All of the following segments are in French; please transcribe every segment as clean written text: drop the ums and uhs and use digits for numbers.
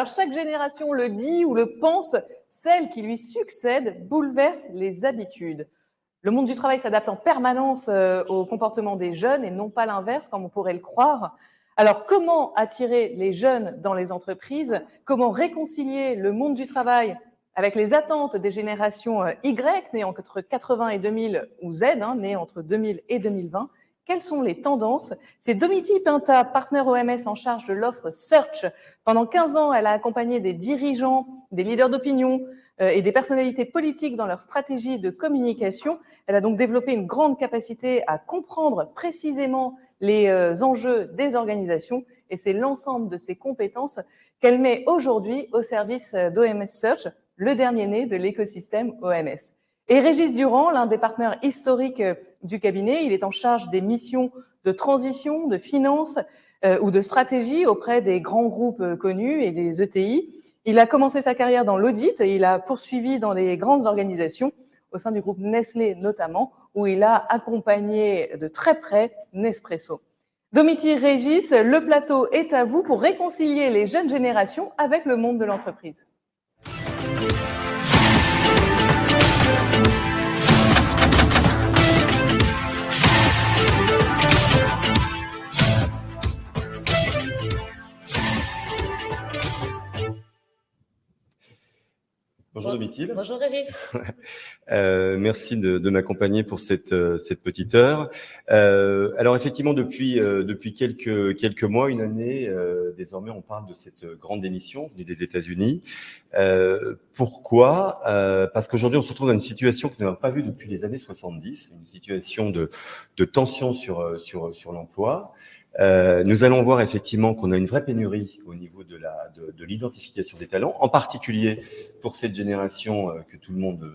Alors chaque génération le dit ou le pense, celle qui lui succède bouleverse les habitudes. Le monde du travail s'adapte en permanence au comportement des jeunes et non pas l'inverse, comme on pourrait le croire. Alors, comment attirer les jeunes dans les entreprises? Comment réconcilier le monde du travail avec les attentes des générations Y, nées entre 80 et 2000, ou Z, nées entre 2000 et 2020? Quelles sont les tendances? C'est Domiti Pinta, partenaire OMS en charge de l'offre Search. Pendant 15 ans, elle a accompagné des dirigeants, des leaders d'opinion et des personnalités politiques dans leur stratégie de communication. Elle a donc développé une grande capacité à comprendre précisément les enjeux des organisations et c'est l'ensemble de ces compétences qu'elle met aujourd'hui au service d'OMS Search, le dernier né de l'écosystème OMS. Et Régis Durand, l'un des partenaires historiques du cabinet, il est en charge des missions de transition, de finance ou de stratégie auprès des grands groupes connus et des ETI. Il a commencé sa carrière dans l'audit et il a poursuivi dans les grandes organisations, au sein du groupe Nestlé notamment, où il a accompagné de très près Nespresso. Domiti, Régis, le plateau est à vous pour réconcilier les jeunes générations avec le monde de l'entreprise. Bonjour Domiti. Bonjour Régis. Merci de m'accompagner pour cette petite heure. Alors effectivement, depuis quelques mois, une année, désormais, on parle de cette grande émission venue des États-Unis. Pourquoi Parce qu'aujourd'hui, on se retrouve dans une situation que nous n'avons pas vue depuis les années 70, une situation de tension sur l'emploi. Nous allons voir effectivement qu'on a une vraie pénurie au niveau de l'identification des talents, en particulier pour cette génération que tout le monde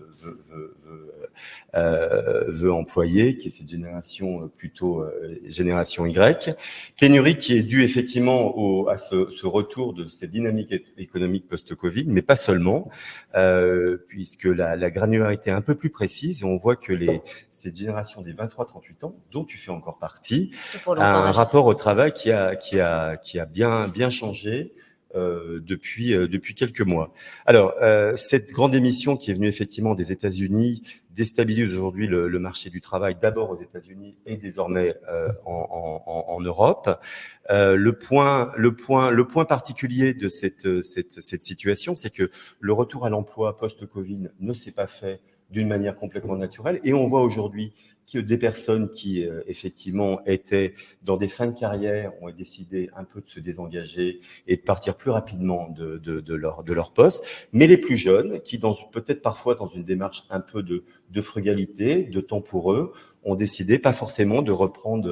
veut employer, qui est cette génération plutôt génération Y. Pénurie qui est due effectivement à ce retour de cette dynamique économique post-Covid, mais pas seulement, puisque la granularité est un peu plus précise et on voit que cette génération des 23-38 ans, dont tu fais encore partie, a un rapport au travail qui a bien changé depuis quelques mois. Alors, cette grande émission qui est venue effectivement des États-Unis déstabilise aujourd'hui le marché du travail, d'abord aux États-Unis et désormais en Europe. Le point particulier de cette situation, c'est que le retour à l'emploi post-Covid ne s'est pas fait d'une manière complètement naturelle. Et on voit aujourd'hui que des personnes qui, effectivement, étaient dans des fins de carrière ont décidé un peu de se désengager et de partir plus rapidement de leur poste. Mais les plus jeunes, qui peut-être parfois dans une démarche un peu de frugalité, de temps pour eux, ont décidé pas forcément de reprendre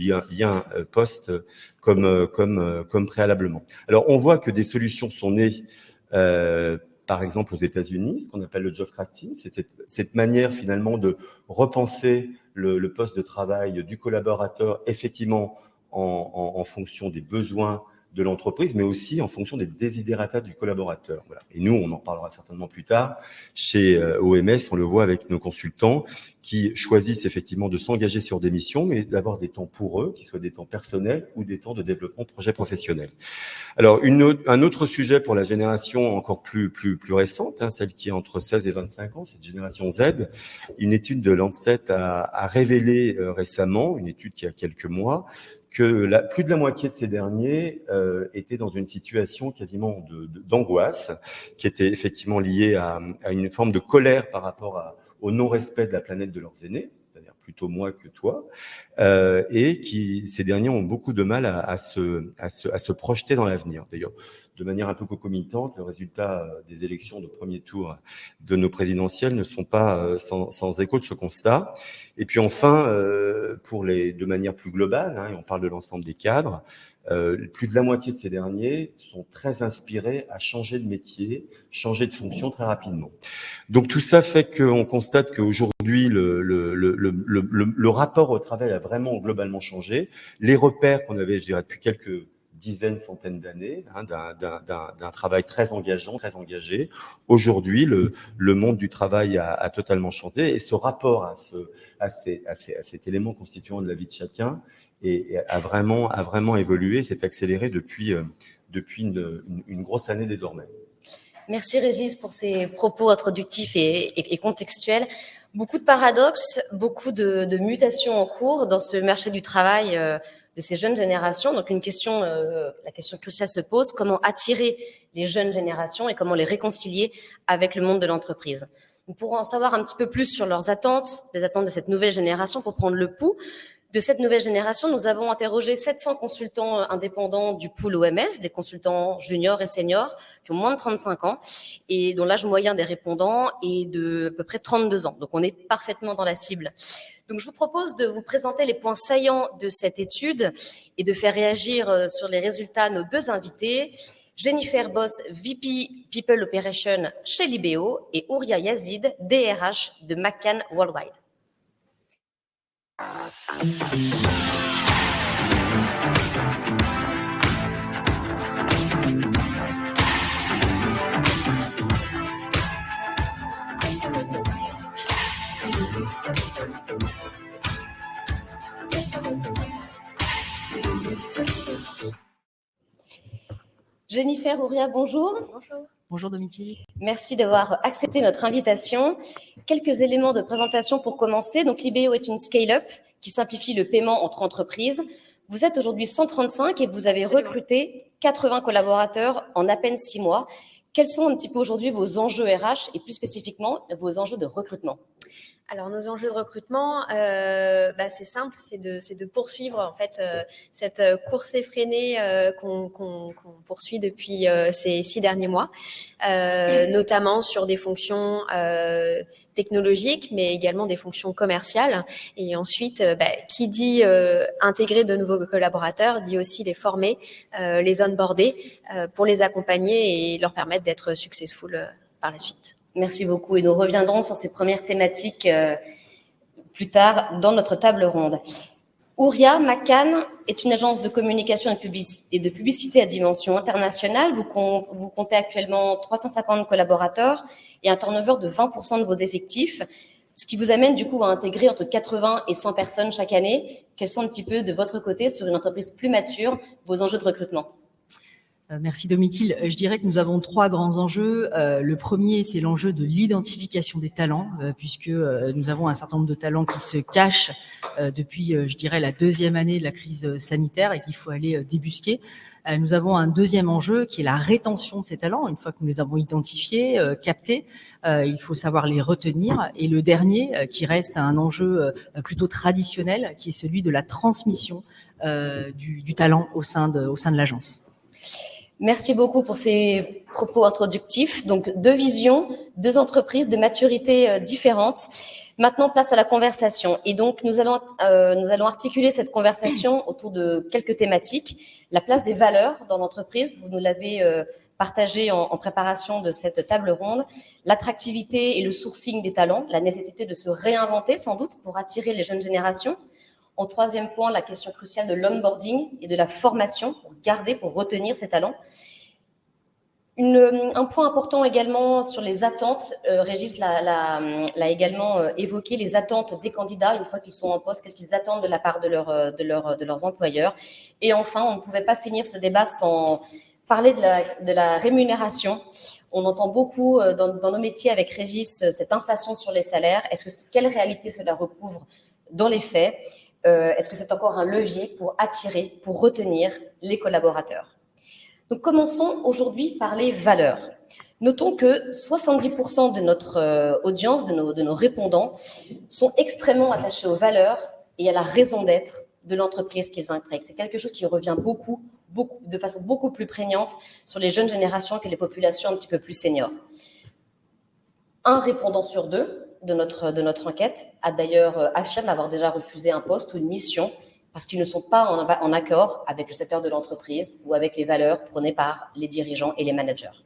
un poste comme préalablement. Alors, on voit que des solutions sont nées par exemple aux États-Unis, ce qu'on appelle le job crafting, c'est cette manière finalement de repenser le poste de travail du collaborateur effectivement en fonction des besoins de l'entreprise, mais aussi en fonction des desiderata du collaborateur. Voilà. Et nous, on en parlera certainement plus tard. Chez OMS, on le voit avec nos consultants qui choisissent effectivement de s'engager sur des missions, mais d'avoir des temps pour eux, qui soient des temps personnels ou des temps de développement de projet professionnel. Alors, un autre sujet pour la génération encore plus récente, celle qui est entre 16 et 25 ans, cette génération Z, une étude de Lancet a révélé récemment, une étude qui a quelques mois, que plus de la moitié de ces derniers étaient dans une situation quasiment d'angoisse, qui était effectivement liée à une forme de colère par rapport au non-respect de la planète de leurs aînés, c'est-à-dire plutôt moi que toi, et ces derniers ont beaucoup de mal à se projeter dans l'avenir. D'ailleurs, de manière un peu concomitante, le résultat des élections de premier tour de nos présidentielles ne sont pas sans écho de ce constat. Et puis enfin, de manière plus globale, et on parle de l'ensemble des cadres, plus de la moitié de ces derniers sont très inspirés à changer de métier, changer de fonction très rapidement. Donc tout ça fait qu'on constate qu'aujourd'hui le rapport au travail a vraiment globalement changé. Les repères qu'on avait, je dirais, depuis quelques dizaines, centaines d'années, d'un travail très engageant, très engagé. Aujourd'hui, le monde du travail a totalement changé et ce rapport à cet élément constituant de la vie de chacun a vraiment évolué, s'est accéléré depuis depuis une grosse année désormais. Merci Régis pour ces propos introductifs et contextuels. Beaucoup de paradoxes, beaucoup de mutations en cours dans ce marché du travail de ces jeunes générations. Donc la question cruciale se pose, comment attirer les jeunes générations et comment les réconcilier avec le monde de l'entreprise. Nous pourrons en savoir un petit peu plus sur leurs attentes, les attentes de cette nouvelle génération pour prendre le pouls. De cette nouvelle génération, nous avons interrogé 700 consultants indépendants du pool OMS, des consultants juniors et seniors qui ont moins de 35 ans et dont l'âge moyen des répondants est de à peu près 32 ans. Donc on est parfaitement dans la cible. Donc je vous propose de vous présenter les points saillants de cette étude et de faire réagir sur les résultats nos deux invités. Jennifer Boss, VP People Operation chez Libéo, et Ouria Yazid, DRH de McCann Worldwide. Jennifer, Ouria, bonjour. Bonjour. Bonjour Domitille. Merci d'avoir accepté notre invitation. Quelques éléments de présentation pour commencer. Donc Libéo est une scale-up qui simplifie le paiement entre entreprises. Vous êtes aujourd'hui 135 et vous avez recruté 80 collaborateurs en à peine 6 mois. Quels sont un petit peu aujourd'hui vos enjeux RH et plus spécifiquement vos enjeux de recrutement ? Alors nos enjeux de recrutement, c'est simple, c'est de poursuivre en fait cette course effrénée qu'on poursuit depuis ces 6 derniers mois, notamment sur des fonctions technologiques, mais également des fonctions commerciales. Et ensuite, qui dit intégrer de nouveaux collaborateurs, dit aussi les former, les onboarder pour les accompagner et leur permettre d'être successful par la suite. Merci beaucoup et nous reviendrons sur ces premières thématiques plus tard dans notre table ronde. Ouria, McCann est une agence de communication et de publicité à dimension internationale. Vous comptez actuellement 350 collaborateurs et un turnover de 20% de vos effectifs, ce qui vous amène du coup à intégrer entre 80 et 100 personnes chaque année. Quels sont un petit peu de votre côté, sur une entreprise plus mature, vos enjeux de recrutement ? Merci Domitille. Je dirais que nous avons 3 grands enjeux. Le premier, c'est l'enjeu de l'identification des talents, puisque nous avons un certain nombre de talents qui se cachent depuis, je dirais, la 2e année de la crise sanitaire et qu'il faut aller débusquer. Nous avons un deuxième enjeu qui est la rétention de ces talents. Une fois que nous les avons identifiés, captés, il faut savoir les retenir. Et le dernier, qui reste un enjeu plutôt traditionnel, qui est celui de la transmission du talent au sein de l'agence. Merci beaucoup pour ces propos introductifs. Donc, 2 visions, 2 entreprises de maturité différentes. Maintenant, place à la conversation. Et donc, nous allons articuler cette conversation autour de quelques thématiques. La place des valeurs dans l'entreprise, vous nous l'avez partagé en préparation de cette table ronde. L'attractivité et le sourcing des talents, la nécessité de se réinventer sans doute pour attirer les jeunes générations. En 3e point, la question cruciale de l'onboarding et de la formation pour garder, pour retenir ces talents. Un point important également sur les attentes. Régis l'a également évoqué, les attentes des candidats une fois qu'ils sont en poste, qu'est-ce qu'ils attendent de la part de leurs employeurs. Et enfin, on ne pouvait pas finir ce débat sans parler de la rémunération. On entend beaucoup dans nos métiers avec Régis cette inflation sur les salaires. Quelle réalité cela recouvre dans les faits ? Est-ce que c'est encore un levier pour attirer, pour retenir les collaborateurs ? Donc, commençons aujourd'hui par les valeurs. Notons que 70% de notre audience, de nos répondants, sont extrêmement attachés aux valeurs et à la raison d'être de l'entreprise qu'ils intègrent. C'est quelque chose qui revient beaucoup, de façon beaucoup plus prégnante sur les jeunes générations que les populations un petit peu plus seniors. Un répondant sur 2 de notre enquête affirme avoir déjà refusé un poste ou une mission parce qu'ils ne sont pas en accord avec le secteur de l'entreprise ou avec les valeurs prônées par les dirigeants et les managers.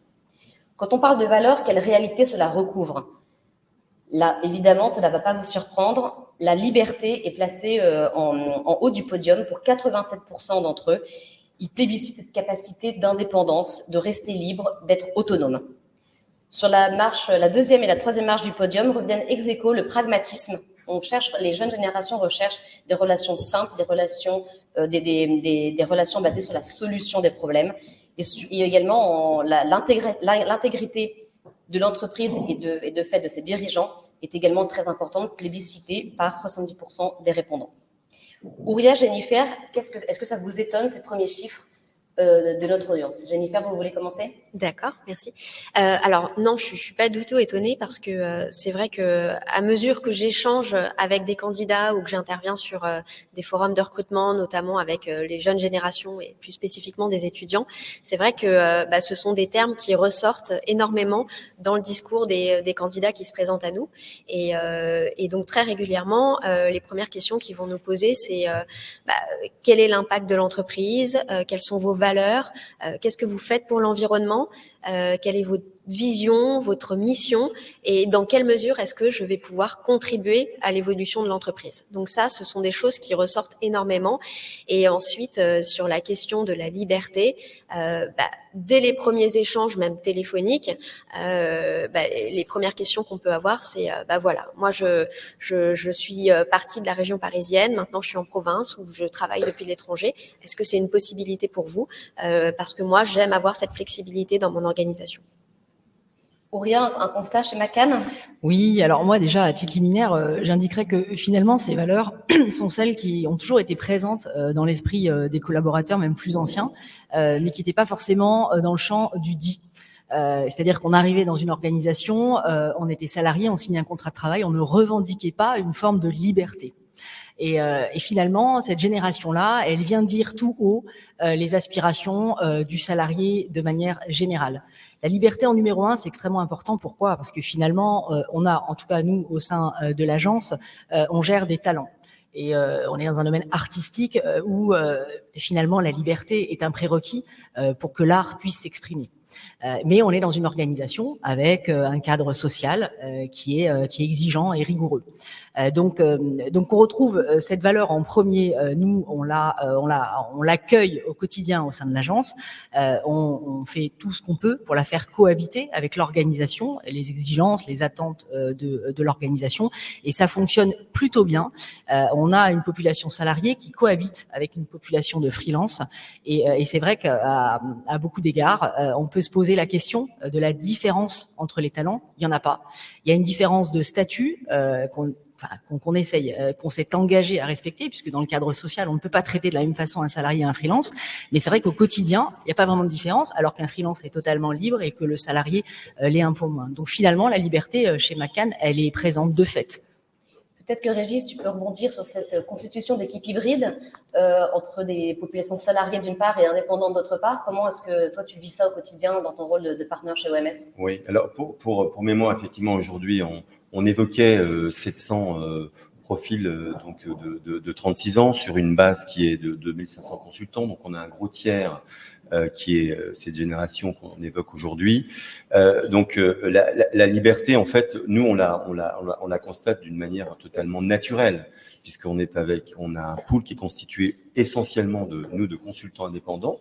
Quand on parle de valeurs, quelle réalité cela recouvre ? Là, évidemment, cela ne va pas vous surprendre. La liberté est placée en haut du podium pour 87% d'entre eux. Ils plébiscitent cette capacité d'indépendance, de rester libre, d'être autonome. Sur la 2e et la 3e marche du podium reviennent ex aequo le pragmatisme. Les jeunes générations recherchent des relations simples, des relations basées sur la solution des problèmes. et également l'intégrité de l'entreprise et de fait de ses dirigeants est également très importante, plébiscitée par 70% des répondants. Ouria, Jennifer, est-ce que ça vous étonne ces premiers chiffres de notre audience? Jennifer, vous voulez commencer? D'accord, merci. Alors non, je suis pas du tout étonnée parce que c'est vrai que à mesure que j'échange avec des candidats ou que j'interviens sur des forums de recrutement, notamment avec les jeunes générations et plus spécifiquement des étudiants, c'est vrai que ce sont des termes qui ressortent énormément dans le discours des candidats qui se présentent à nous. Et donc très régulièrement, les premières questions qu'ils vont nous poser, c'est quel est l'impact de l'entreprise, quelles sont vos valeurs, qu'est-ce que vous faites pour l'environnement, quelle est votre vision, votre mission et dans quelle mesure est-ce que je vais pouvoir contribuer à l'évolution de l'entreprise. Donc ça, ce sont des choses qui ressortent énormément. Et ensuite, sur la question de la liberté, dès les premiers échanges, même téléphoniques, les premières questions qu'on peut avoir, c'est voilà, moi je suis partie de la région parisienne, maintenant je suis en province où je travaille depuis l'étranger. Est-ce que c'est une possibilité pour vous? Parce que moi, j'aime avoir cette flexibilité dans mon organisation. Ouria, un constat chez McCann? Oui, alors moi déjà, à titre liminaire, j'indiquerais que finalement, ces valeurs sont celles qui ont toujours été présentes dans l'esprit des collaborateurs, même plus anciens, mais qui n'étaient pas forcément dans le champ du dit. C'est-à-dire qu'on arrivait dans une organisation, on était salarié, on signait un contrat de travail, on ne revendiquait pas une forme de liberté. Et finalement, cette génération-là, elle vient dire tout haut les aspirations du salarié de manière générale. La liberté en numéro 1, c'est extrêmement important. Pourquoi? Parce que finalement, on a, en tout cas nous, au sein de l'agence, on gère des talents. Et on est dans un domaine artistique où finalement la liberté est un prérequis pour que l'art puisse s'exprimer. Mais on est dans une organisation avec un cadre social qui est exigeant et rigoureux. Donc on retrouve cette valeur en premier. Nous, on l'accueille au quotidien au sein de l'agence. On fait tout ce qu'on peut pour la faire cohabiter avec l'organisation, les exigences, les attentes de l'organisation, et ça fonctionne plutôt bien. On a une population salariée qui cohabite avec une population de freelance, et c'est vrai qu'à beaucoup d'égards, on peut se poser la question de la différence entre les talents. Il y en a pas. Il y a une différence de statut qu'on essaye, qu'on s'est engagé à respecter, puisque dans le cadre social, on ne peut pas traiter de la même façon un salarié et un freelance. Mais c'est vrai qu'au quotidien, il n'y a pas vraiment de différence, alors qu'un freelance est totalement libre et que le salarié l'est un peu moins. Donc finalement, la liberté chez McCann, elle est présente de fait. Peut-être que Régis, tu peux rebondir sur cette constitution d'équipe hybride entre des populations salariées d'une part et indépendantes d'autre part. Comment est-ce que toi tu vis ça au quotidien dans ton rôle de partenaire chez OMS? Oui, alors pour mémoire, effectivement, aujourd'hui, on évoquait 700 profils donc de 36 ans sur une base qui est de 2500 consultants. Donc on a un gros tiers qui est cette génération qu'on évoque aujourd'hui. Donc la liberté, en fait, nous on la constate d'une manière totalement naturelle, puisqu'on on a un pool qui est constitué essentiellement de consultants indépendants.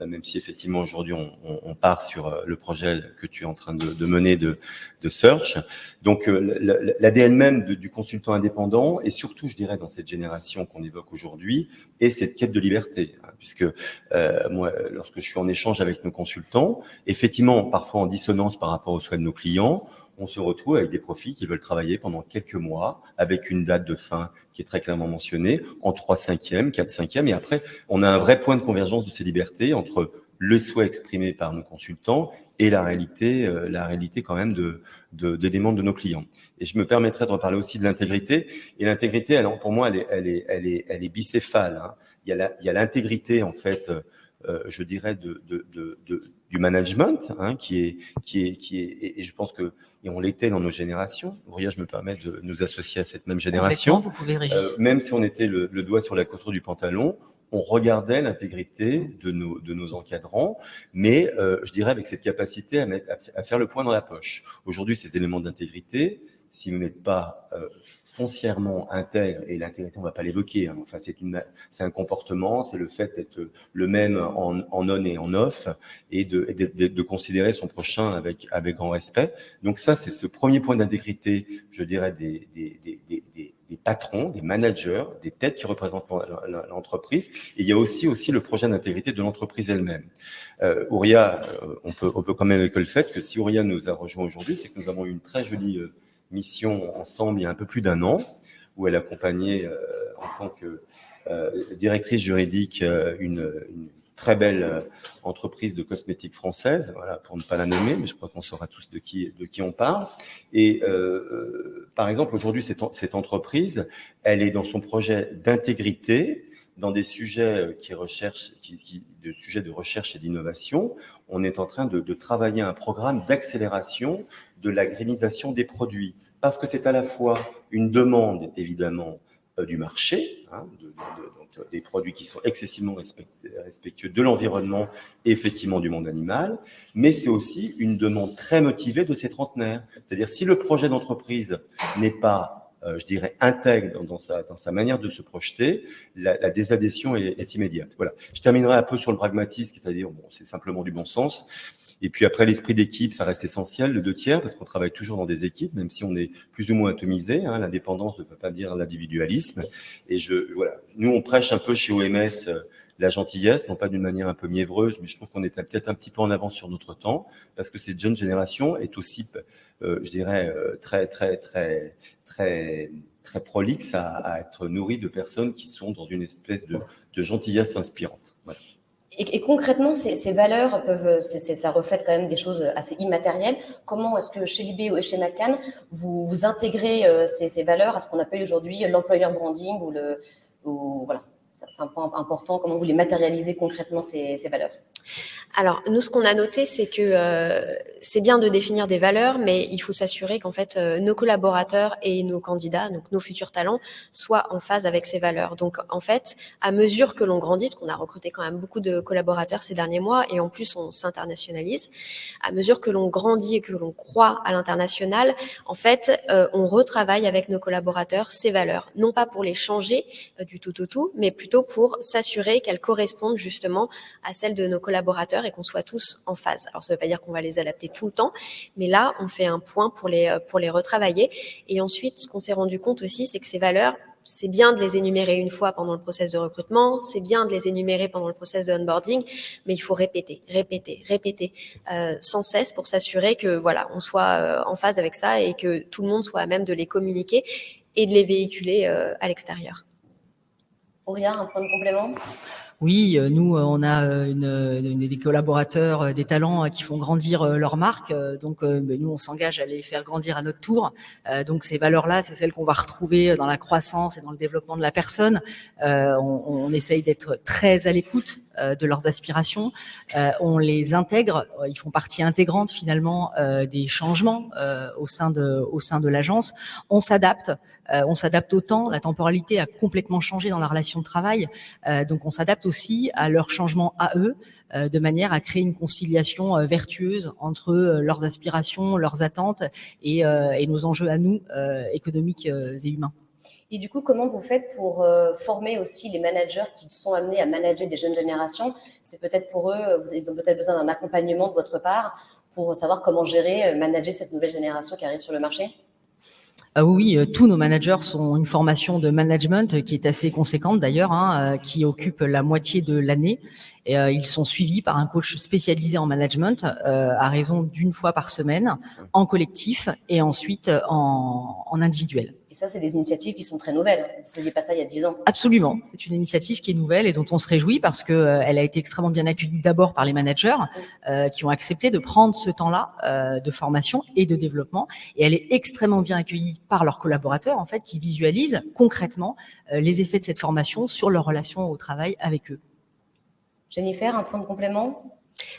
Même si effectivement aujourd'hui on part sur le projet que tu es en train de mener de Search. Donc l'ADN même du consultant indépendant, et surtout je dirais dans cette génération qu'on évoque aujourd'hui, est cette quête de liberté, puisque moi lorsque je suis en échange avec nos consultants, effectivement parfois en dissonance par rapport aux souhaits de nos clients, on se retrouve avec des profils qui veulent travailler pendant quelques mois avec une date de fin qui est très clairement mentionnée en 3/5e, 4/5e, et après on a un vrai point de convergence de ces libertés entre le souhait exprimé par nos consultants et la réalité quand même des demandes de nos clients. Et je me permettrai de reparler aussi de l'intégrité. Et l'intégrité, alors pour moi, elle est bicéphale. Hein. Il y a l'intégrité en fait, je dirais du management, hein, qui est et je pense que et on l'était dans nos générations. Ouria, je me permets de nous associer à cette même génération. Vous pouvez, Régis. Même si on était le doigt sur la couture du pantalon, on regardait l'intégrité de nos encadrants, mais je dirais avec cette capacité à faire le point dans la poche. Aujourd'hui, ces éléments d'intégrité, si vous n'êtes pas foncièrement intègre, et l'intégrité, on va pas l'évoquer, hein, enfin c'est un comportement, c'est le fait d'être le même en on et en off, et de considérer son prochain avec grand respect. Donc ça, c'est ce premier point d'intégrité, je dirais, des patrons, des managers, des têtes qui représentent l'entreprise. Et il y a aussi le projet d'intégrité de l'entreprise elle-même. Ouria, on peut quand même évoquer le fait que si Ouria nous a rejoint aujourd'hui, c'est que nous avons eu une très jolie mission ensemble il y a un peu plus d'1 an, où elle accompagnait en tant que directrice juridique une très belle entreprise de cosmétiques française, voilà, pour ne pas la nommer, mais je crois qu'on saura tous de qui on parle. Et par exemple, aujourd'hui, cette entreprise, elle est dans son projet d'intégrité, dans des sujets de sujets de recherche et d'innovation. On est en train de travailler un programme d'accélération de la greenisation des produits, parce que c'est à la fois une demande, évidemment, du marché, hein, donc des produits qui sont excessivement respectueux de l'environnement et effectivement du monde animal, mais c'est aussi une demande très motivée de ces trentenaires. C'est-à-dire, si le projet d'entreprise n'est pas, je dirais, intègre dans sa manière de se projeter, la désadhésion est immédiate. Voilà. Je terminerai un peu sur le pragmatisme, c'est-à-dire, bon, c'est simplement du bon sens. Et puis après, l'esprit d'équipe, ça reste essentiel, le 2/3, parce qu'on travaille toujours dans des équipes, même si on est plus ou moins atomisé. Hein, l'indépendance ne veut pas dire l'individualisme. Et voilà, nous, on prêche un peu chez OMS la gentillesse, non pas d'une manière un peu mièvreuse, mais je trouve qu'on est peut-être un petit peu en avance sur notre temps, parce que cette jeune génération est aussi, je dirais, très prolixe à être nourrie de personnes qui sont dans une espèce de gentillesse inspirante. Voilà. Et concrètement, ces valeurs ça reflète quand même des choses assez immatérielles. Comment est-ce que chez Libé et chez McCann, vous intégrez ces valeurs à ce qu'on appelle aujourd'hui l'employer branding voilà, c'est un point important. Comment vous les matérialisez concrètement ces valeurs? Alors, nous, ce qu'on a noté, c'est que c'est bien de définir des valeurs, mais il faut s'assurer qu'en fait, nos collaborateurs et nos candidats, donc nos futurs talents, soient en phase avec ces valeurs. Donc, en fait, à mesure que l'on grandit, parce qu'on a recruté quand même beaucoup de collaborateurs ces derniers mois, et en plus, on s'internationalise, à mesure que l'on grandit et que l'on croît à l'international, en fait, on retravaille avec nos collaborateurs ces valeurs, non pas pour les changer du tout au tout, mais plutôt pour s'assurer qu'elles correspondent justement à celles de nos collaborateurs et qu'on soit tous en phase. Alors, ça ne veut pas dire qu'on va les adapter tout le temps, mais là, on fait un point pour les retravailler. Et ensuite, ce qu'on s'est rendu compte aussi, c'est que ces valeurs, c'est bien de les énumérer une fois pendant le process de recrutement, c'est bien de les énumérer pendant le process de onboarding, mais il faut répéter, sans cesse pour s'assurer que voilà, on soit en phase avec ça et que tout le monde soit à même de les communiquer et de les véhiculer à l'extérieur. Ouria, un point de complément? Oui, nous, on a des collaborateurs, des talents qui font grandir leur marque. Donc, nous, on s'engage à les faire grandir à notre tour. Donc, ces valeurs-là, c'est celles qu'on va retrouver dans la croissance et dans le développement de la personne. On essaye d'être très à l'écoute de leurs aspirations. On les intègre. Ils font partie intégrante, finalement, des changements au sein de l'agence. On s'adapte. On s'adapte au temps. La temporalité a complètement changé dans la relation de travail. Donc, on s'adapte aussi à leurs changements à eux, de manière à créer une conciliation vertueuse entre leurs aspirations, leurs attentes et nos enjeux à nous, économiques et humains. Et du coup, comment vous faites pour former aussi les managers qui sont amenés à manager des jeunes générations? C'est peut-être pour eux, ils ont peut-être besoin d'un accompagnement de votre part pour savoir comment gérer, manager cette nouvelle génération qui arrive sur le marché? Oui, tous nos managers ont une formation de management qui est assez conséquente d'ailleurs, qui occupe la moitié de l'année. Et ils sont suivis par un coach spécialisé en management à raison d'1 fois par semaine, en collectif et ensuite en individuel. Et ça, c'est des initiatives qui sont très nouvelles. Vous ne faisiez pas ça il y a 10 ans. Absolument. C'est une initiative qui est nouvelle et dont on se réjouit parce que elle a été extrêmement bien accueillie d'abord par les managers qui ont accepté de prendre ce temps-là de formation et de développement. Et elle est extrêmement bien accueillie par leurs collaborateurs, en fait, qui visualisent concrètement les effets de cette formation sur leur relation au travail avec eux. Jennifer, un point de complément?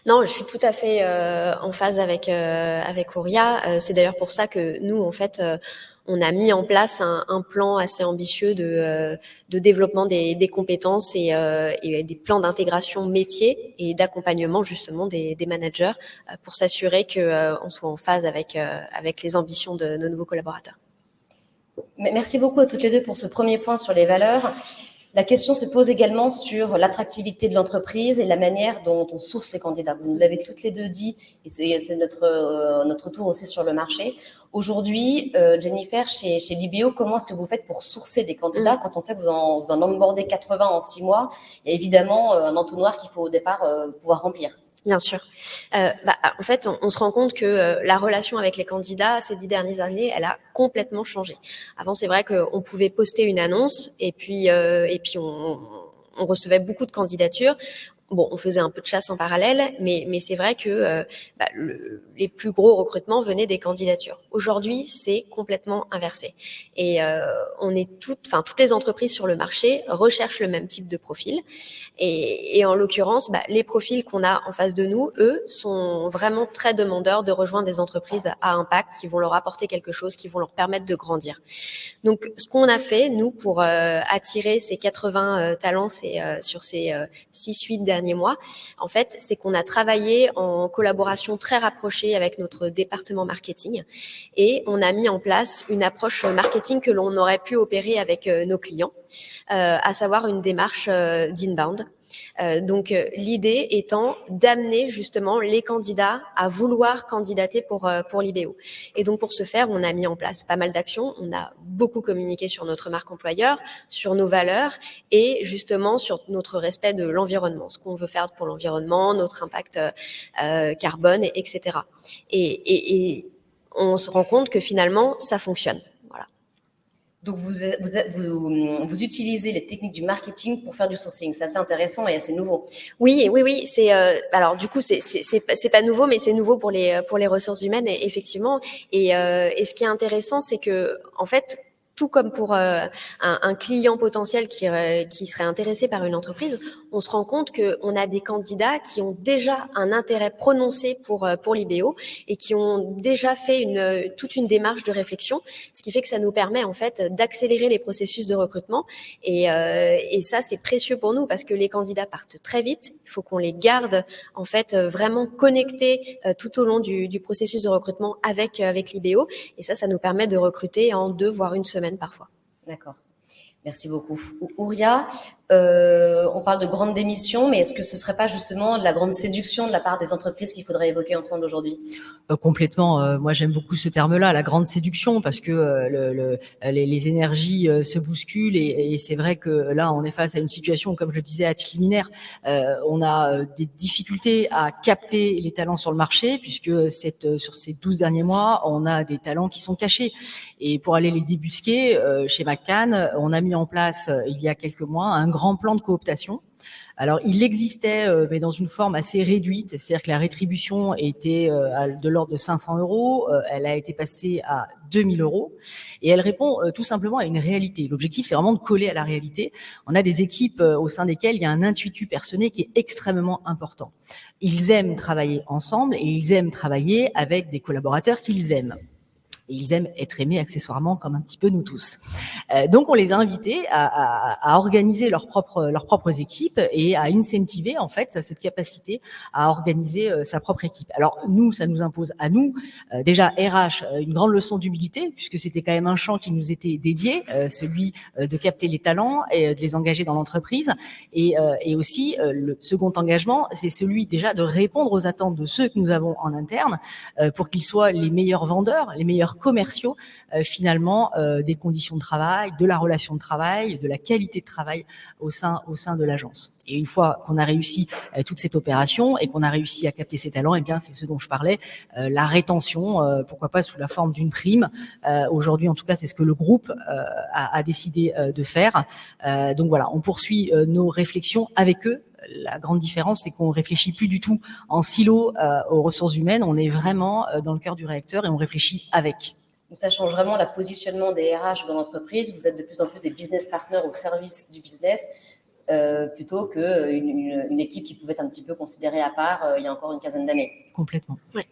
Non, je suis tout à fait en phase avec Ouria. C'est d'ailleurs pour ça que nous, en fait, on a mis en place un plan assez ambitieux de développement des compétences et des plans d'intégration métier et d'accompagnement justement des managers pour s'assurer que on soit en phase avec les ambitions de nos nouveaux collaborateurs. Merci beaucoup à toutes les deux pour ce premier point sur les valeurs. La question se pose également sur l'attractivité de l'entreprise et la manière dont on source les candidats. Vous nous l'avez toutes les deux dit, et c'est notre tour aussi sur le marché. Aujourd'hui, Jennifer, chez Libéo, comment est-ce que vous faites pour sourcer des candidats quand on sait que vous en onboardez 80 en 6 mois? Il y a évidemment un entonnoir qu'il faut au départ pouvoir remplir. Bien sûr. En fait, on se rend compte que la relation avec les candidats ces 10 dernières années, elle a complètement changé. Avant, c'est vrai qu'on pouvait poster une annonce et puis on recevait beaucoup de candidatures. Bon, on faisait un peu de chasse en parallèle, mais c'est vrai que les plus gros recrutements venaient des candidatures. Aujourd'hui, c'est complètement inversé. Et toutes les entreprises sur le marché recherchent le même type de profil. Et en l'occurrence, les profils qu'on a en face de nous, eux, sont vraiment très demandeurs de rejoindre des entreprises à impact qui vont leur apporter quelque chose, qui vont leur permettre de grandir. Donc, ce qu'on a fait, nous, pour attirer ces 80 talents sur ces 6-8 derniers mois, en fait, c'est qu'on a travaillé en collaboration très rapprochée avec notre département marketing et on a mis en place une approche marketing que l'on aurait pu opérer avec nos clients, à savoir une démarche d'inbound. Donc l'idée étant d'amener justement les candidats à vouloir candidater pour Libéo. Et donc pour ce faire, on a mis en place pas mal d'actions. On a beaucoup communiqué sur notre marque employeur, sur nos valeurs et justement sur notre respect de l'environnement, ce qu'on veut faire pour l'environnement, notre impact carbone, etc. Et on se rend compte que finalement ça fonctionne. Donc, vous utilisez les techniques du marketing pour faire du sourcing. C'est assez intéressant et assez nouveau. Oui. C'est alors du coup c'est pas nouveau, mais c'est nouveau pour les ressources humaines effectivement. Et ce qui est intéressant, c'est que en fait, tout comme pour un client potentiel qui serait intéressé par une entreprise, on se rend compte qu'on a des candidats qui ont déjà un intérêt prononcé pour Libéo et qui ont déjà fait toute une démarche de réflexion, ce qui fait que ça nous permet en fait d'accélérer les processus de recrutement et ça c'est précieux pour nous parce que les candidats partent très vite, il faut qu'on les garde en fait vraiment connectés tout au long du processus de recrutement avec Libéo et ça nous permet de recruter en 2 voire 1 semaine parfois. D'accord. Merci beaucoup. Ouria, on parle de grande démission, mais est-ce que ce serait pas justement de la grande séduction de la part des entreprises qu'il faudrait évoquer ensemble aujourd'hui? Complètement. Moi, j'aime beaucoup ce terme-là, la grande séduction, parce que les énergies se bousculent et c'est vrai que là, on est face à une situation, comme je le disais, à titre liminaire. On a des difficultés à capter les talents sur le marché, puisque sur ces 12 derniers mois, on a des talents qui sont cachés. Et pour aller les débusquer, chez McCann, on a mis en place, il y a quelques mois, un grand plan de cooptation. Alors, il existait, mais dans une forme assez réduite, c'est-à-dire que la rétribution était de l'ordre de 500 €. Elle a été passée à 2000 € et elle répond tout simplement à une réalité. L'objectif, c'est vraiment de coller à la réalité. On a des équipes au sein desquelles il y a un intuitu personné qui est extrêmement important. Ils aiment travailler ensemble et ils aiment travailler avec des collaborateurs qu'ils aiment. Et ils aiment être aimés accessoirement comme un petit peu nous tous. Donc on les a invités à organiser leurs propres équipes et à incentiver en fait cette capacité à organiser sa propre équipe. Alors nous, ça nous impose à nous déjà RH une grande leçon d'humilité puisque c'était quand même un champ qui nous était dédié, celui de capter les talents et de les engager dans l'entreprise. Et aussi le second engagement, c'est celui déjà de répondre aux attentes de ceux que nous avons en interne pour qu'ils soient les meilleurs vendeurs, les meilleurs commerciaux finalement des conditions de travail, de la relation de travail, de la qualité de travail au sein de l'agence. Et une fois qu'on a réussi toute cette opération et qu'on a réussi à capter ces talents, eh bien c'est ce dont je parlais, la rétention, pourquoi pas sous la forme d'une prime. Aujourd'hui, en tout cas, c'est ce que le groupe a décidé de faire. Donc voilà, on poursuit nos réflexions avec eux. La grande différence, c'est qu'on réfléchit plus du tout en silo aux ressources humaines. On est vraiment dans le cœur du réacteur et on réfléchit avec. Donc ça change vraiment le positionnement des RH dans l'entreprise. Vous êtes de plus en plus des business partners au service du business plutôt qu'une équipe qui pouvait être un petit peu considérée à part il y a encore une quinzaine d'années. Complètement. Oui.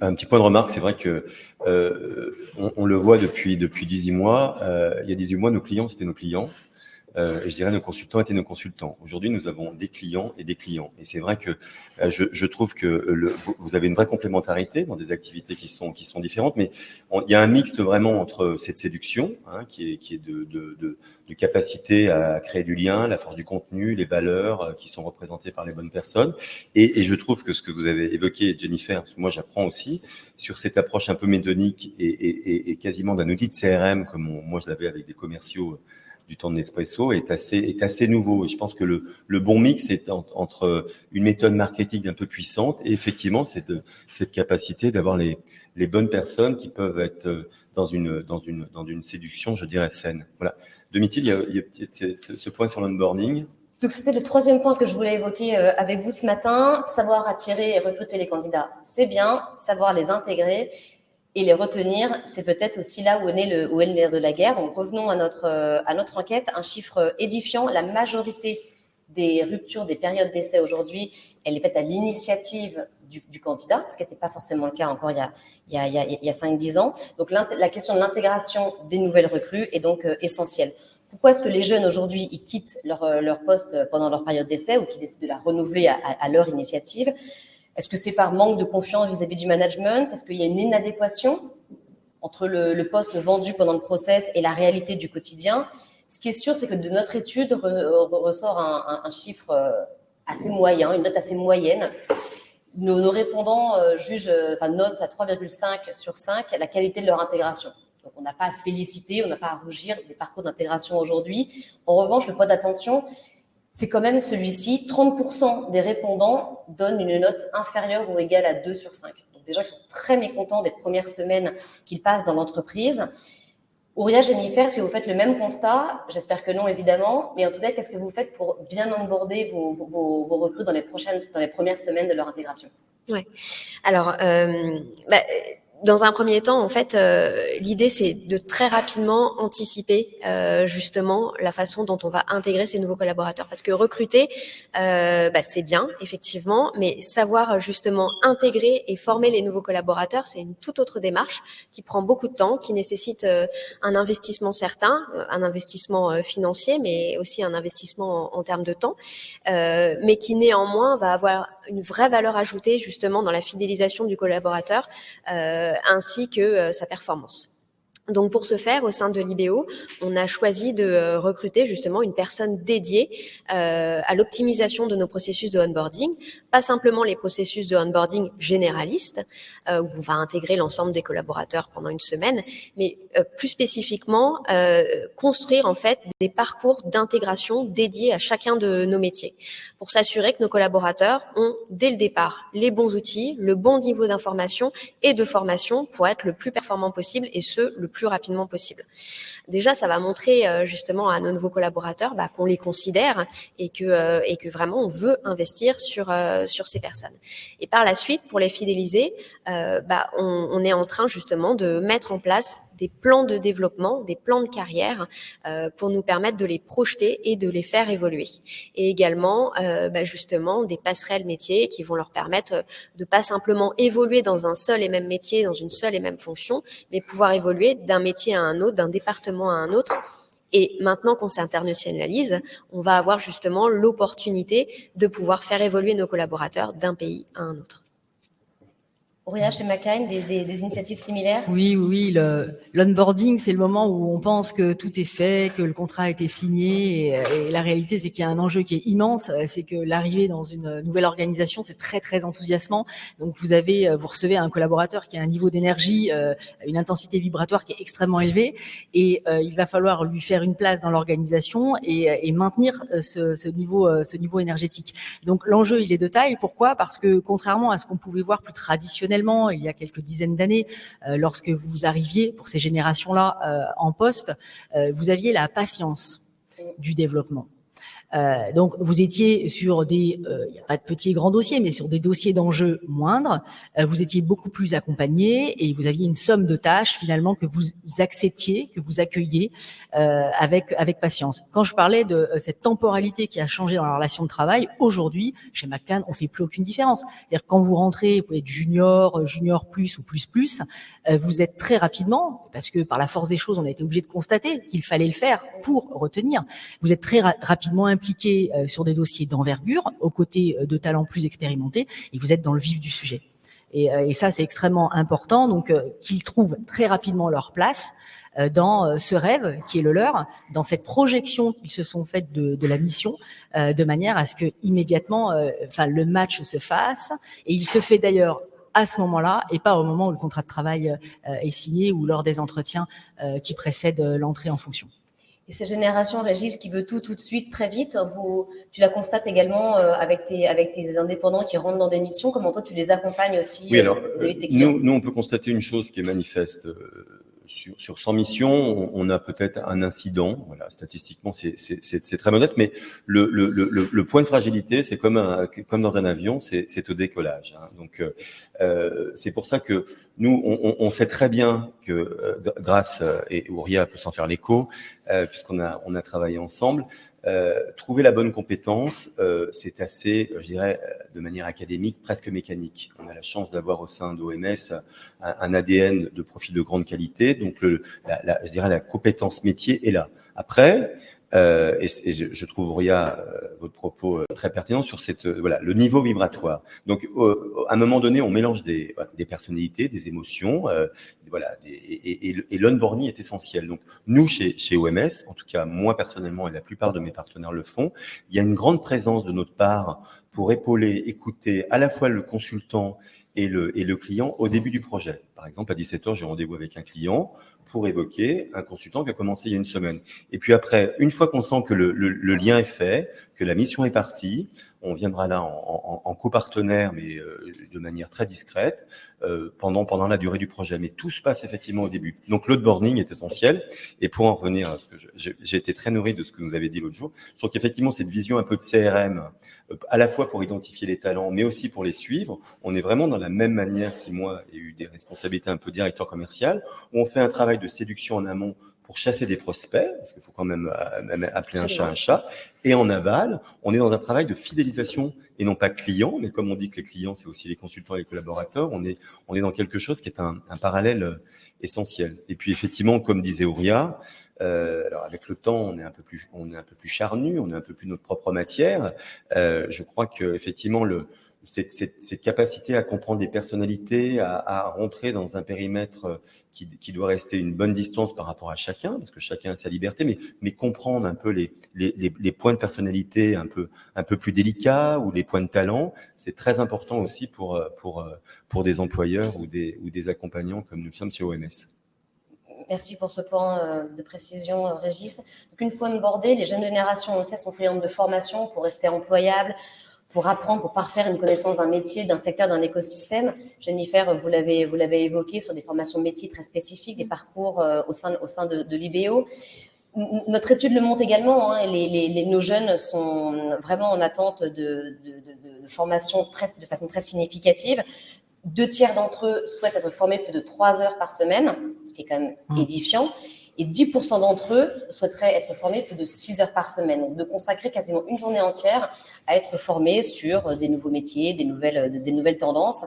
Un petit point de remarque, c'est vrai que on le voit depuis 18 mois. Il y a 18 mois, nos clients, c'était nos clients. je dirais nos consultants étaient nos consultants. Aujourd'hui, nous avons des clients et des clients. Et c'est vrai que je trouve que vous avez une vraie complémentarité dans des activités qui sont différentes, mais il y a un mix vraiment entre cette séduction, qui est de capacité à créer du lien, la force du contenu, les valeurs qui sont représentées par les bonnes personnes. Et je trouve que ce que vous avez évoqué, Jennifer, parce que moi j'apprends aussi sur cette approche un peu méthodique et quasiment d'un outil de CRM comme moi je l'avais avec des commerciaux du temps de Nespresso est assez nouveau. Et je pense que le bon mix est entre une méthode marketing un peu puissante et effectivement cette capacité d'avoir les bonnes personnes qui peuvent être dans une séduction, je dirais, saine. Voilà. Domitil, il y a ce point sur l'onboarding. Donc, c'était le troisième point que je voulais évoquer avec vous ce matin. Savoir attirer et recruter les candidats, c'est bien. Savoir les intégrer et les retenir, c'est peut-être aussi là où est le nerf de la guerre. Donc, revenons à notre enquête. Un chiffre édifiant, la majorité des ruptures des périodes d'essai aujourd'hui, elle est faite à l'initiative du candidat, ce qui n'était pas forcément le cas encore il y a 5-10 ans. Donc, la question de l'intégration des nouvelles recrues est donc essentielle. Pourquoi est-ce que les jeunes aujourd'hui, ils quittent leur poste pendant leur période d'essai ou qu'ils décident de la renouveler à leur initiative? Est-ce que c'est par manque de confiance vis-à-vis du management? Est-ce qu'il y a une inadéquation entre le poste vendu pendant le process et la réalité du quotidien? Ce qui est sûr, c'est que de notre étude ressort un chiffre assez moyen, une note assez moyenne. Nos répondants notent à 3,5 sur 5 la qualité de leur intégration. Donc, on n'a pas à se féliciter, on n'a pas à rougir des parcours d'intégration aujourd'hui. En revanche, le point d'attention, c'est quand même celui-ci. 30% des répondants donnent une note inférieure ou égale à 2 sur 5. Donc, des gens qui sont très mécontents des premières semaines qu'ils passent dans l'entreprise. Auria, Jennifer, si vous faites le même constat, j'espère que non, évidemment, mais en tout cas, qu'est-ce que vous faites pour bien onboarder vos recrues dans les premières semaines de leur intégration? Ouais. Alors, dans un premier temps, en fait, l'idée, c'est de très rapidement anticiper justement la façon dont on va intégrer ces nouveaux collaborateurs. Parce que recruter, c'est bien, effectivement, mais savoir justement intégrer et former les nouveaux collaborateurs, c'est une toute autre démarche qui prend beaucoup de temps, qui nécessite un investissement certain, un investissement financier, mais aussi un investissement en termes de temps, mais qui néanmoins va avoir une vraie valeur ajoutée justement dans la fidélisation du collaborateur, ainsi que sa performance. Donc, pour ce faire, au sein de l'IBO, on a choisi de recruter justement une personne dédiée à l'optimisation de nos processus de onboarding, pas simplement les processus de onboarding généralistes, où on va intégrer l'ensemble des collaborateurs pendant une semaine, mais plus spécifiquement, construire en fait des parcours d'intégration dédiés à chacun de nos métiers, pour s'assurer que nos collaborateurs ont, dès le départ, les bons outils, le bon niveau d'information et de formation pour être le plus performant possible, et ce, le plus rapidement possible. Déjà, ça va montrer justement à nos nouveaux collaborateurs qu'on les considère et que vraiment on veut investir sur ces personnes. Et par la suite, pour les fidéliser, on est en train justement de mettre en place des plans de développement, des plans de carrière pour nous permettre de les projeter et de les faire évoluer. Et également, justement, des passerelles métiers qui vont leur permettre de pas simplement évoluer dans un seul et même métier, dans une seule et même fonction, mais pouvoir évoluer d'un métier à un autre, d'un département à un autre. Et maintenant qu'on s'internationalise, on va avoir justement l'opportunité de pouvoir faire évoluer nos collaborateurs d'un pays à un autre. Auria, chez McKind, des initiatives similaires? Oui. L'onboarding, c'est le moment où on pense que tout est fait, que le contrat a été signé. Et la réalité, c'est qu'il y a un enjeu qui est immense. C'est que l'arrivée dans une nouvelle organisation, c'est très, très enthousiasmant. Donc, vous recevez un collaborateur qui a un niveau d'énergie, une intensité vibratoire qui est extrêmement élevée. Et il va falloir lui faire une place dans l'organisation et maintenir ce niveau énergétique. Donc, l'enjeu, il est de taille. Pourquoi? Parce que contrairement à ce qu'on pouvait voir plus traditionnellement, il y a quelques dizaines d'années, lorsque vous arriviez pour ces générations-là en poste, vous aviez la patience du développement. Donc, vous étiez sur il n'y a pas de petits et grands dossiers, mais sur des dossiers d'enjeux moindres. Vous étiez beaucoup plus accompagné et vous aviez une somme de tâches finalement que vous acceptiez, que vous accueilliez avec patience. Quand je parlais de cette temporalité qui a changé dans la relation de travail, aujourd'hui, chez McCann, on fait plus aucune différence. C'est-à-dire quand vous rentrez, vous pouvez être junior plus ou plus, vous êtes très rapidement, parce que par la force des choses, on a été obligé de constater qu'il fallait le faire pour retenir. Vous êtes très rapidement impliqué sur des dossiers d'envergure, aux côtés de talents plus expérimentés, et vous êtes dans le vif du sujet. Et ça, c'est extrêmement important, donc qu'ils trouvent très rapidement leur place dans ce rêve qui est le leur, dans cette projection qu'ils se sont faites de la mission, de manière à ce que immédiatement, le match se fasse. Et il se fait d'ailleurs à ce moment-là et pas au moment où le contrat de travail est signé ou lors des entretiens qui précèdent l'entrée en fonction. Et cette génération, Régis, qui veut tout de suite, très vite, tu la constates également avec tes indépendants qui rentrent dans des missions. Comment toi, tu les accompagnes aussi vis-à-vis de tes clients? Nous, on peut constater une chose qui est manifeste. Sur 100 missions, on a peut-être un incident. Voilà, statistiquement, c'est très modeste, mais le point de fragilité, c'est comme dans un avion, c'est au décollage. Hein. Donc, c'est pour ça que nous, on sait très bien que grâce et Ouria peut s'en faire l'écho, puisqu'on a travaillé ensemble. Trouver la bonne compétence, c'est assez, je dirais, de manière académique, presque mécanique. On a la chance d'avoir au sein d'OMS un ADN de profil de grande qualité, donc je dirais la compétence métier est là. Après, et je trouve, Ouria, votre propos très pertinent sur le niveau vibratoire. Donc, à un moment donné, on mélange des personnalités, des émotions, et l'onboarding est essentiel. Donc, nous, chez OMS, en tout cas, moi personnellement, et la plupart de mes partenaires le font, il y a une grande présence de notre part pour épauler, écouter à la fois le consultant et le client au début du projet. Par exemple, à 17h, j'ai rendez-vous avec un client pour évoquer un consultant qui a commencé il y a une semaine. Et puis après, une fois qu'on sent que le lien est fait, que la mission est partie, on viendra là en copartenaire, mais de manière très discrète, pendant la durée du projet. Mais tout se passe effectivement au début. Donc l'onboarding est essentiel. Et pour en revenir, parce que j'ai été très nourri de ce que vous avez dit l'autre jour, sur qu'effectivement cette vision un peu de CRM, à la fois pour identifier les talents, mais aussi pour les suivre, on est vraiment dans la même manière qui, moi, ai eu des responsabilités un peu directeur commercial, où on fait un travail de séduction en amont pour chasser des prospects, parce qu'il faut quand même appeler un chat, et en aval, on est dans un travail de fidélisation, et non pas client, mais comme on dit que les clients, c'est aussi les consultants et les collaborateurs, on est dans quelque chose qui est un parallèle essentiel. Et puis effectivement, comme disait Ouria, alors avec le temps, on est un peu plus charnu, on est un peu plus notre propre matière. Je crois que effectivement cette capacité à comprendre les personnalités, à rentrer dans un périmètre qui doit rester une bonne distance par rapport à chacun, parce que chacun a sa liberté, mais comprendre un peu les points de personnalité un peu plus délicats ou les points de talent, c'est très important aussi pour des employeurs ou des accompagnants comme nous sommes chez OMS. Merci pour ce point de précision, Régis. Donc, une fois onboardés, les jeunes générations, on le sait, sont friandes de formation pour rester employables, pour apprendre, pour parfaire une connaissance d'un métier, d'un secteur, d'un écosystème. Jennifer, vous l'avez évoqué sur des formations métiers très spécifiques, des parcours au sein de l'IBO. Notre étude le montre également, hein, nos jeunes sont vraiment en attente de formation de façon très significative. 2/3 d'entre eux souhaitent être formés plus de 3 heures par semaine, ce qui est quand même édifiant. Et 10% d'entre eux souhaiteraient être formés plus de 6 heures par semaine. Donc, de consacrer quasiment une journée entière à être formés sur des nouveaux métiers, des nouvelles tendances.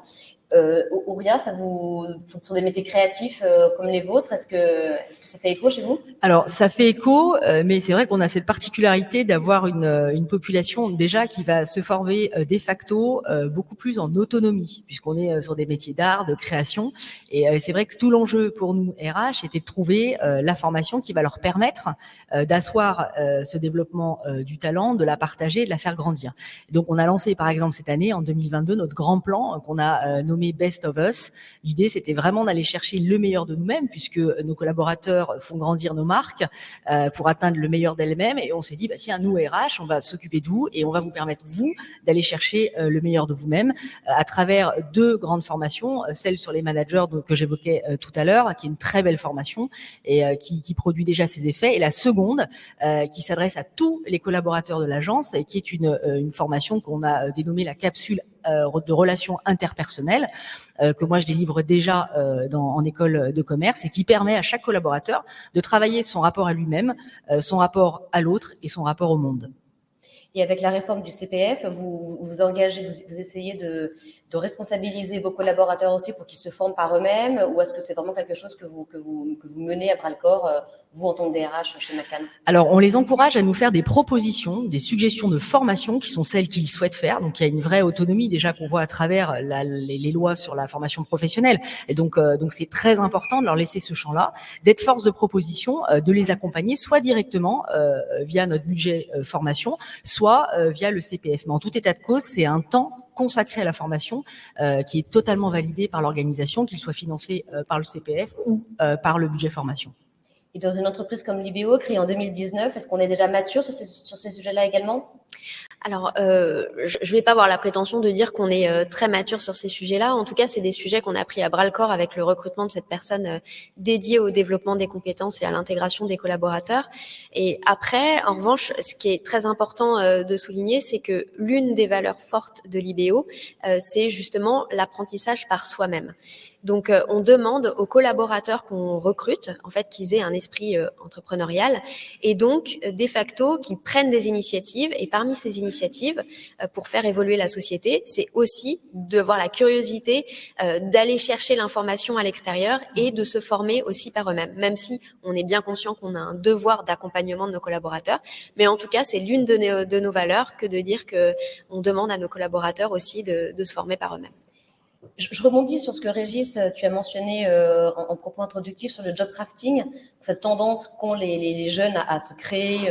Ouria, sur des métiers créatifs comme les vôtres, est-ce que ça fait écho chez vous? Alors, ça fait écho, mais c'est vrai qu'on a cette particularité d'avoir une population déjà qui va se former de facto beaucoup plus en autonomie, puisqu'on est sur des métiers d'art, de création. Et c'est vrai que tout l'enjeu pour nous, RH, était de trouver la formation qui va leur permettre d'asseoir ce développement du talent, de la partager, de la faire grandir. Donc, on a lancé, par exemple, cette année, en 2022, notre grand plan qu'on a nommé nommé Best of Us. L'idée, c'était vraiment d'aller chercher le meilleur de nous-mêmes, puisque nos collaborateurs font grandir nos marques pour atteindre le meilleur d'elles-mêmes. Et on s'est dit, tiens, nous, RH, on va s'occuper de vous et on va vous permettre, vous, d'aller chercher le meilleur de vous-même à travers 2 grandes formations, celle sur les managers que j'évoquais tout à l'heure, qui est une très belle formation et qui produit déjà ses effets, et la seconde qui s'adresse à tous les collaborateurs de l'agence et qui est une formation qu'on a dénommée la capsule de relations interpersonnelles que moi je délivre déjà en école de commerce et qui permet à chaque collaborateur de travailler son rapport à lui-même, son rapport à l'autre et son rapport au monde. Et avec la réforme du CPF, vous engagez, vous essayez de responsabiliser vos collaborateurs aussi pour qu'ils se forment par eux-mêmes, ou est-ce que c'est vraiment quelque chose que vous menez à bras-le-corps, vous en tant que DRH chez McCann? Alors, on les encourage à nous faire des propositions, des suggestions de formation qui sont celles qu'ils souhaitent faire. Donc, il y a une vraie autonomie déjà qu'on voit à travers les lois sur la formation professionnelle. Et donc c'est très important de leur laisser ce champ-là, d'être force de proposition, de les accompagner, soit directement via notre budget formation, soit via le CPF. Mais en tout état de cause, c'est un temps consacré à la formation qui est totalement validé par l'organisation, qu'il soit financé par le CPF ou par le budget formation. Et dans une entreprise comme Libéo, créée en 2019, est-ce qu'on est déjà mature sur ces sujets-là également? Alors, je vais pas avoir la prétention de dire qu'on est très mature sur ces sujets-là. En tout cas, c'est des sujets qu'on a pris à bras-le-corps avec le recrutement de cette personne dédiée au développement des compétences et à l'intégration des collaborateurs. Et après, en revanche, ce qui est très important de souligner, c'est que l'une des valeurs fortes de Libéo, c'est justement l'apprentissage par soi-même. Donc, on demande aux collaborateurs qu'on recrute, en fait, qu'ils aient un esprit entrepreneurial et donc, de facto, qu'ils prennent des initiatives. Et parmi ces initiatives, pour faire évoluer la société, c'est aussi de voir la curiosité d'aller chercher l'information à l'extérieur et de se former aussi par eux-mêmes, même si on est bien conscient qu'on a un devoir d'accompagnement de nos collaborateurs. Mais en tout cas, c'est l'une de nos valeurs que de dire que on demande à nos collaborateurs aussi de se former par eux-mêmes. Je rebondis sur ce que Régis, tu as mentionné en propos introductif sur le job crafting, cette tendance qu'ont les jeunes à se créer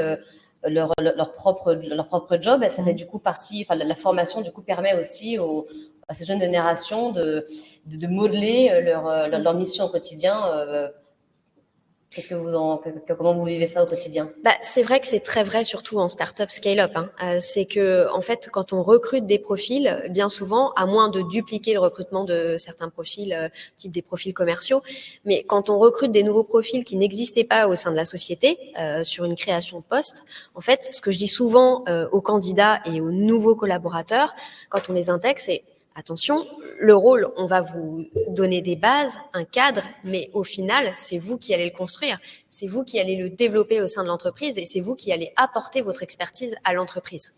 leur propre job. Et ça fait du coup partie, enfin la formation du coup permet aussi à ces jeunes générations de modeler leur mission au quotidien. Comment vous vivez ça au quotidien? C'est vrai que c'est très vrai, surtout en start-up scale-up. C'est que, en fait, quand on recrute des profils, bien souvent, à moins de dupliquer le recrutement de certains profils, type des profils commerciaux, mais quand on recrute des nouveaux profils qui n'existaient pas au sein de la société, sur une création de poste, en fait, ce que je dis souvent aux candidats et aux nouveaux collaborateurs, quand on les intègre, c'est attention, le rôle, on va vous donner des bases, un cadre, mais au final, c'est vous qui allez le construire, c'est vous qui allez le développer au sein de l'entreprise et c'est vous qui allez apporter votre expertise à l'entreprise.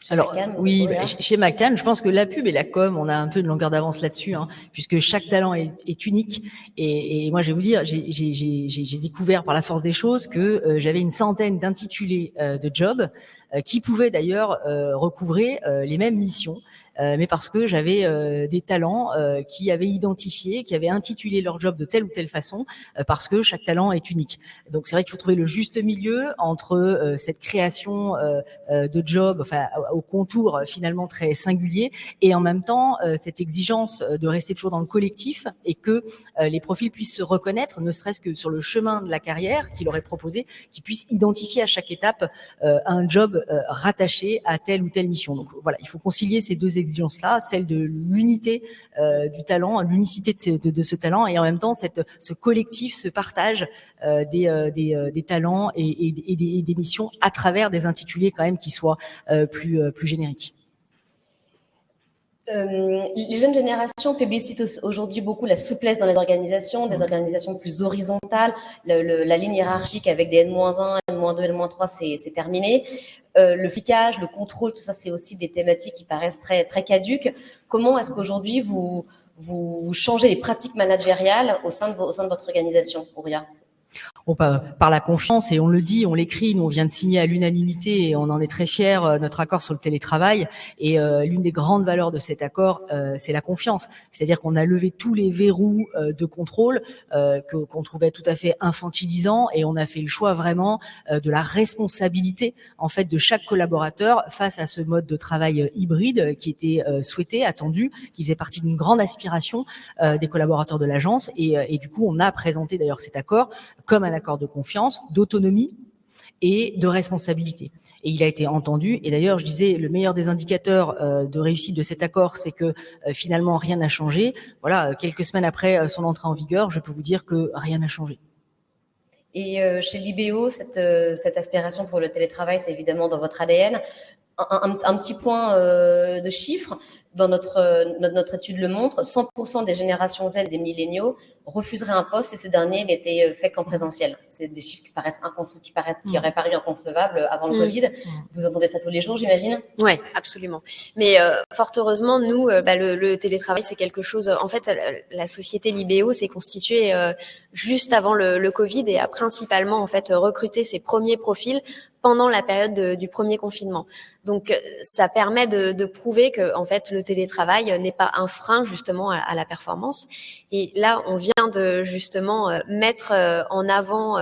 Alors oui, chez McCann, je pense que la pub et la com, on a un peu de longueur d'avance là-dessus, puisque chaque talent est unique. Et moi, je vais vous dire, j'ai découvert par la force des choses que j'avais une centaine d'intitulés de jobs qui pouvaient d'ailleurs recouvrer les mêmes missions. Mais parce que j'avais des talents qui avaient identifié, qui avaient intitulé leur job de telle ou telle façon, parce que chaque talent est unique. Donc c'est vrai qu'il faut trouver le juste milieu entre cette création de job, enfin au contour finalement très singulier, et en même temps cette exigence de rester toujours dans le collectif et que les profils puissent se reconnaître, ne serait-ce que sur le chemin de la carrière qu'il aurait proposé, qu'ils puissent identifier à chaque étape un job rattaché à telle ou telle mission. Donc voilà, il faut concilier ces deux exigences-là, celle de l'unité du talent, l'unicité de ce talent, et en même temps ce collectif, ce partage des talents et des missions à travers des intitulés quand même qui soient plus génériques. Les jeunes générations publicitent aujourd'hui beaucoup la souplesse dans les organisations, des organisations plus horizontales. La ligne hiérarchique avec des N-1, N-2, N-3, c'est terminé. Le flicage, le contrôle, tout ça, c'est aussi des thématiques qui paraissent très, très caduques. Comment est-ce qu'aujourd'hui vous changez les pratiques managériales au sein de votre organisation, Ouria? par la confiance, et on le dit, on l'écrit, nous on vient de signer à l'unanimité et on en est très fiers, notre accord sur le télétravail, et l'une des grandes valeurs de cet accord, c'est la confiance. C'est-à-dire qu'on a levé tous les verrous de contrôle qu'on trouvait tout à fait infantilisants, et on a fait le choix vraiment de la responsabilité en fait de chaque collaborateur face à ce mode de travail hybride qui était souhaité, attendu, qui faisait partie d'une grande aspiration des collaborateurs de l'agence, et du coup on a présenté d'ailleurs cet accord comme un accord de confiance, d'autonomie et de responsabilité. Et il a été entendu. Et d'ailleurs, je disais, le meilleur des indicateurs de réussite de cet accord, c'est que finalement rien n'a changé. Voilà, quelques semaines après son entrée en vigueur, je peux vous dire que rien n'a changé. Et chez Libéo, cette aspiration pour le télétravail, c'est évidemment dans votre ADN. Un petit point de chiffres, dans notre étude le montre, 100% des générations Z, des milléniaux, refuseraient un poste si ce dernier n'était fait qu'en présentiel. C'est des chiffres qui paraissent qui auraient paru inconcevables avant le Covid. Vous entendez ça tous les jours, j'imagine? Ouais, absolument. Mais fort heureusement, nous, le télétravail, c'est quelque chose. En fait, la société Libéo s'est constituée juste avant le Covid et a principalement en fait recruté ses premiers profils pendant la période du premier confinement. Donc, ça permet de prouver que en fait le télétravail n'est pas un frein justement à la performance. Et là, on vient de justement mettre en avant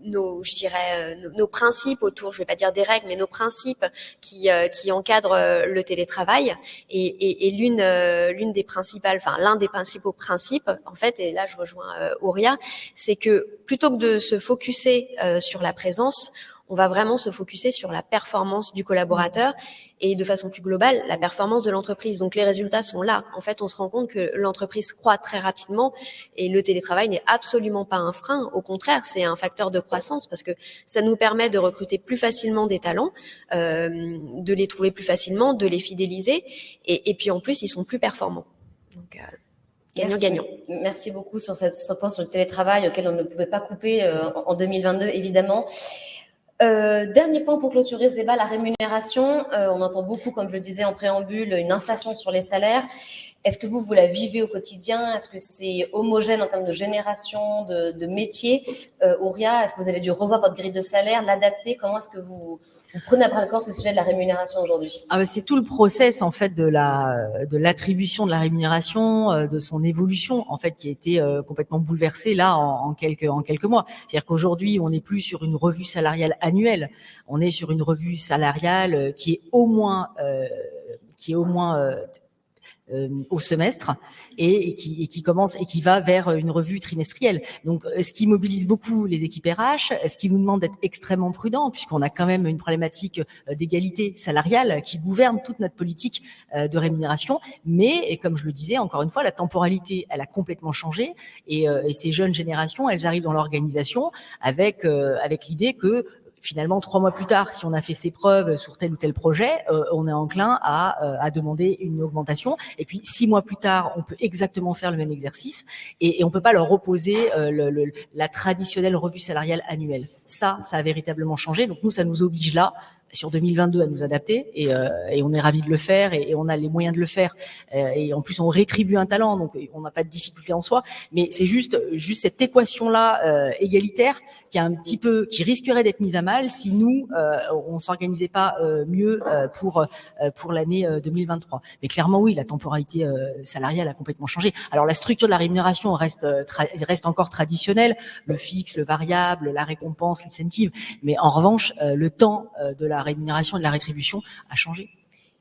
nos principes autour, je vais pas dire des règles, mais nos principes qui encadrent le télétravail. Et l'une des principales, enfin l'un des principaux principes, en fait, et là je rejoins Auria, c'est que plutôt que de se focuser sur la présence, on va vraiment se focuser sur la performance du collaborateur et de façon plus globale, la performance de l'entreprise. Donc les résultats sont là. En fait, on se rend compte que l'entreprise croît très rapidement et le télétravail n'est absolument pas un frein. Au contraire, c'est un facteur de croissance parce que ça nous permet de recruter plus facilement des talents, de les trouver plus facilement, de les fidéliser et puis en plus, ils sont plus performants. Donc gagnant-gagnant. Merci beaucoup sur ce point sur le télétravail auquel on ne pouvait pas couper en 2022, évidemment. Dernier point pour clôturer ce débat, la rémunération. On entend beaucoup, comme je le disais en préambule, une inflation sur les salaires. Est-ce que vous la vivez au quotidien? Est-ce que c'est homogène en termes de génération, de métier? Auria, est-ce que vous avez dû revoir votre grille de salaire, l'adapter? Comment est-ce que vous prenez à bras le corps ce sujet de la rémunération aujourd'hui? C'est tout le process en fait de l'attribution de la rémunération, de son évolution en fait qui a été complètement bouleversée là en quelques mois. C'est-à-dire qu'aujourd'hui on n'est plus sur une revue salariale annuelle, on est sur une revue salariale qui est au moins au semestre et qui commence et qui va vers une revue trimestrielle. Donc, ce qui mobilise beaucoup les équipes RH, ce qui nous demande d'être extrêmement prudent, puisqu'on a quand même une problématique d'égalité salariale qui gouverne toute notre politique de rémunération. Mais, et comme je le disais, encore une fois, la temporalité, elle a complètement changé et ces jeunes générations, elles arrivent dans l'organisation avec l'idée que finalement, 3 mois plus tard, si on a fait ses preuves sur tel ou tel projet, on est enclin à demander une augmentation. Et puis 6 mois plus tard, on peut exactement faire le même exercice et on peut pas leur opposer la traditionnelle revue salariale annuelle. Ça a véritablement changé. Donc nous, ça nous oblige là, sur 2022, à nous adapter et on est ravis de le faire et on a les moyens de le faire. Et en plus, on rétribue un talent, donc on n'a pas de difficulté en soi. Mais c'est juste cette équation-là égalitaire qui risquerait d'être mise à mal si nous on s'organisait pas mieux pour l'année 2023. Mais clairement oui, la temporalité salariale a complètement changé. Alors la structure de la rémunération reste encore traditionnelle, le fixe, le variable, la récompense, l'incentive. Mais en revanche, le temps de la rémunération et de la rétribution a changé.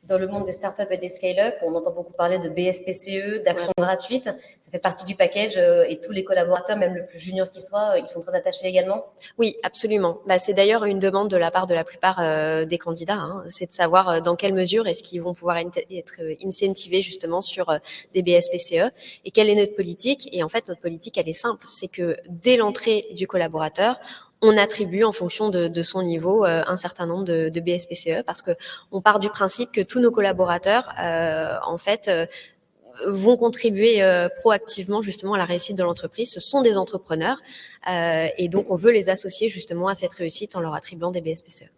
Dans le monde des startups et des scale-up, on entend beaucoup parler de BSPCE, d'actions gratuites. Ça fait partie du package et tous les collaborateurs, même le plus junior qu'ils soient, ils sont très attachés également. Oui, absolument. C'est d'ailleurs une demande de la part de la plupart des candidats. C'est de savoir dans quelle mesure est-ce qu'ils vont pouvoir être incentivés justement sur des BSPCE et quelle est notre politique. Et en fait, notre politique, elle est simple. C'est que dès l'entrée du collaborateur, on attribue en fonction de son niveau un certain nombre de BSPCE parce que on part du principe que tous nos collaborateurs en fait vont contribuer proactivement justement à la réussite de l'entreprise. Ce sont des entrepreneurs et donc on veut les associer justement à cette réussite en leur attribuant des BSPCE.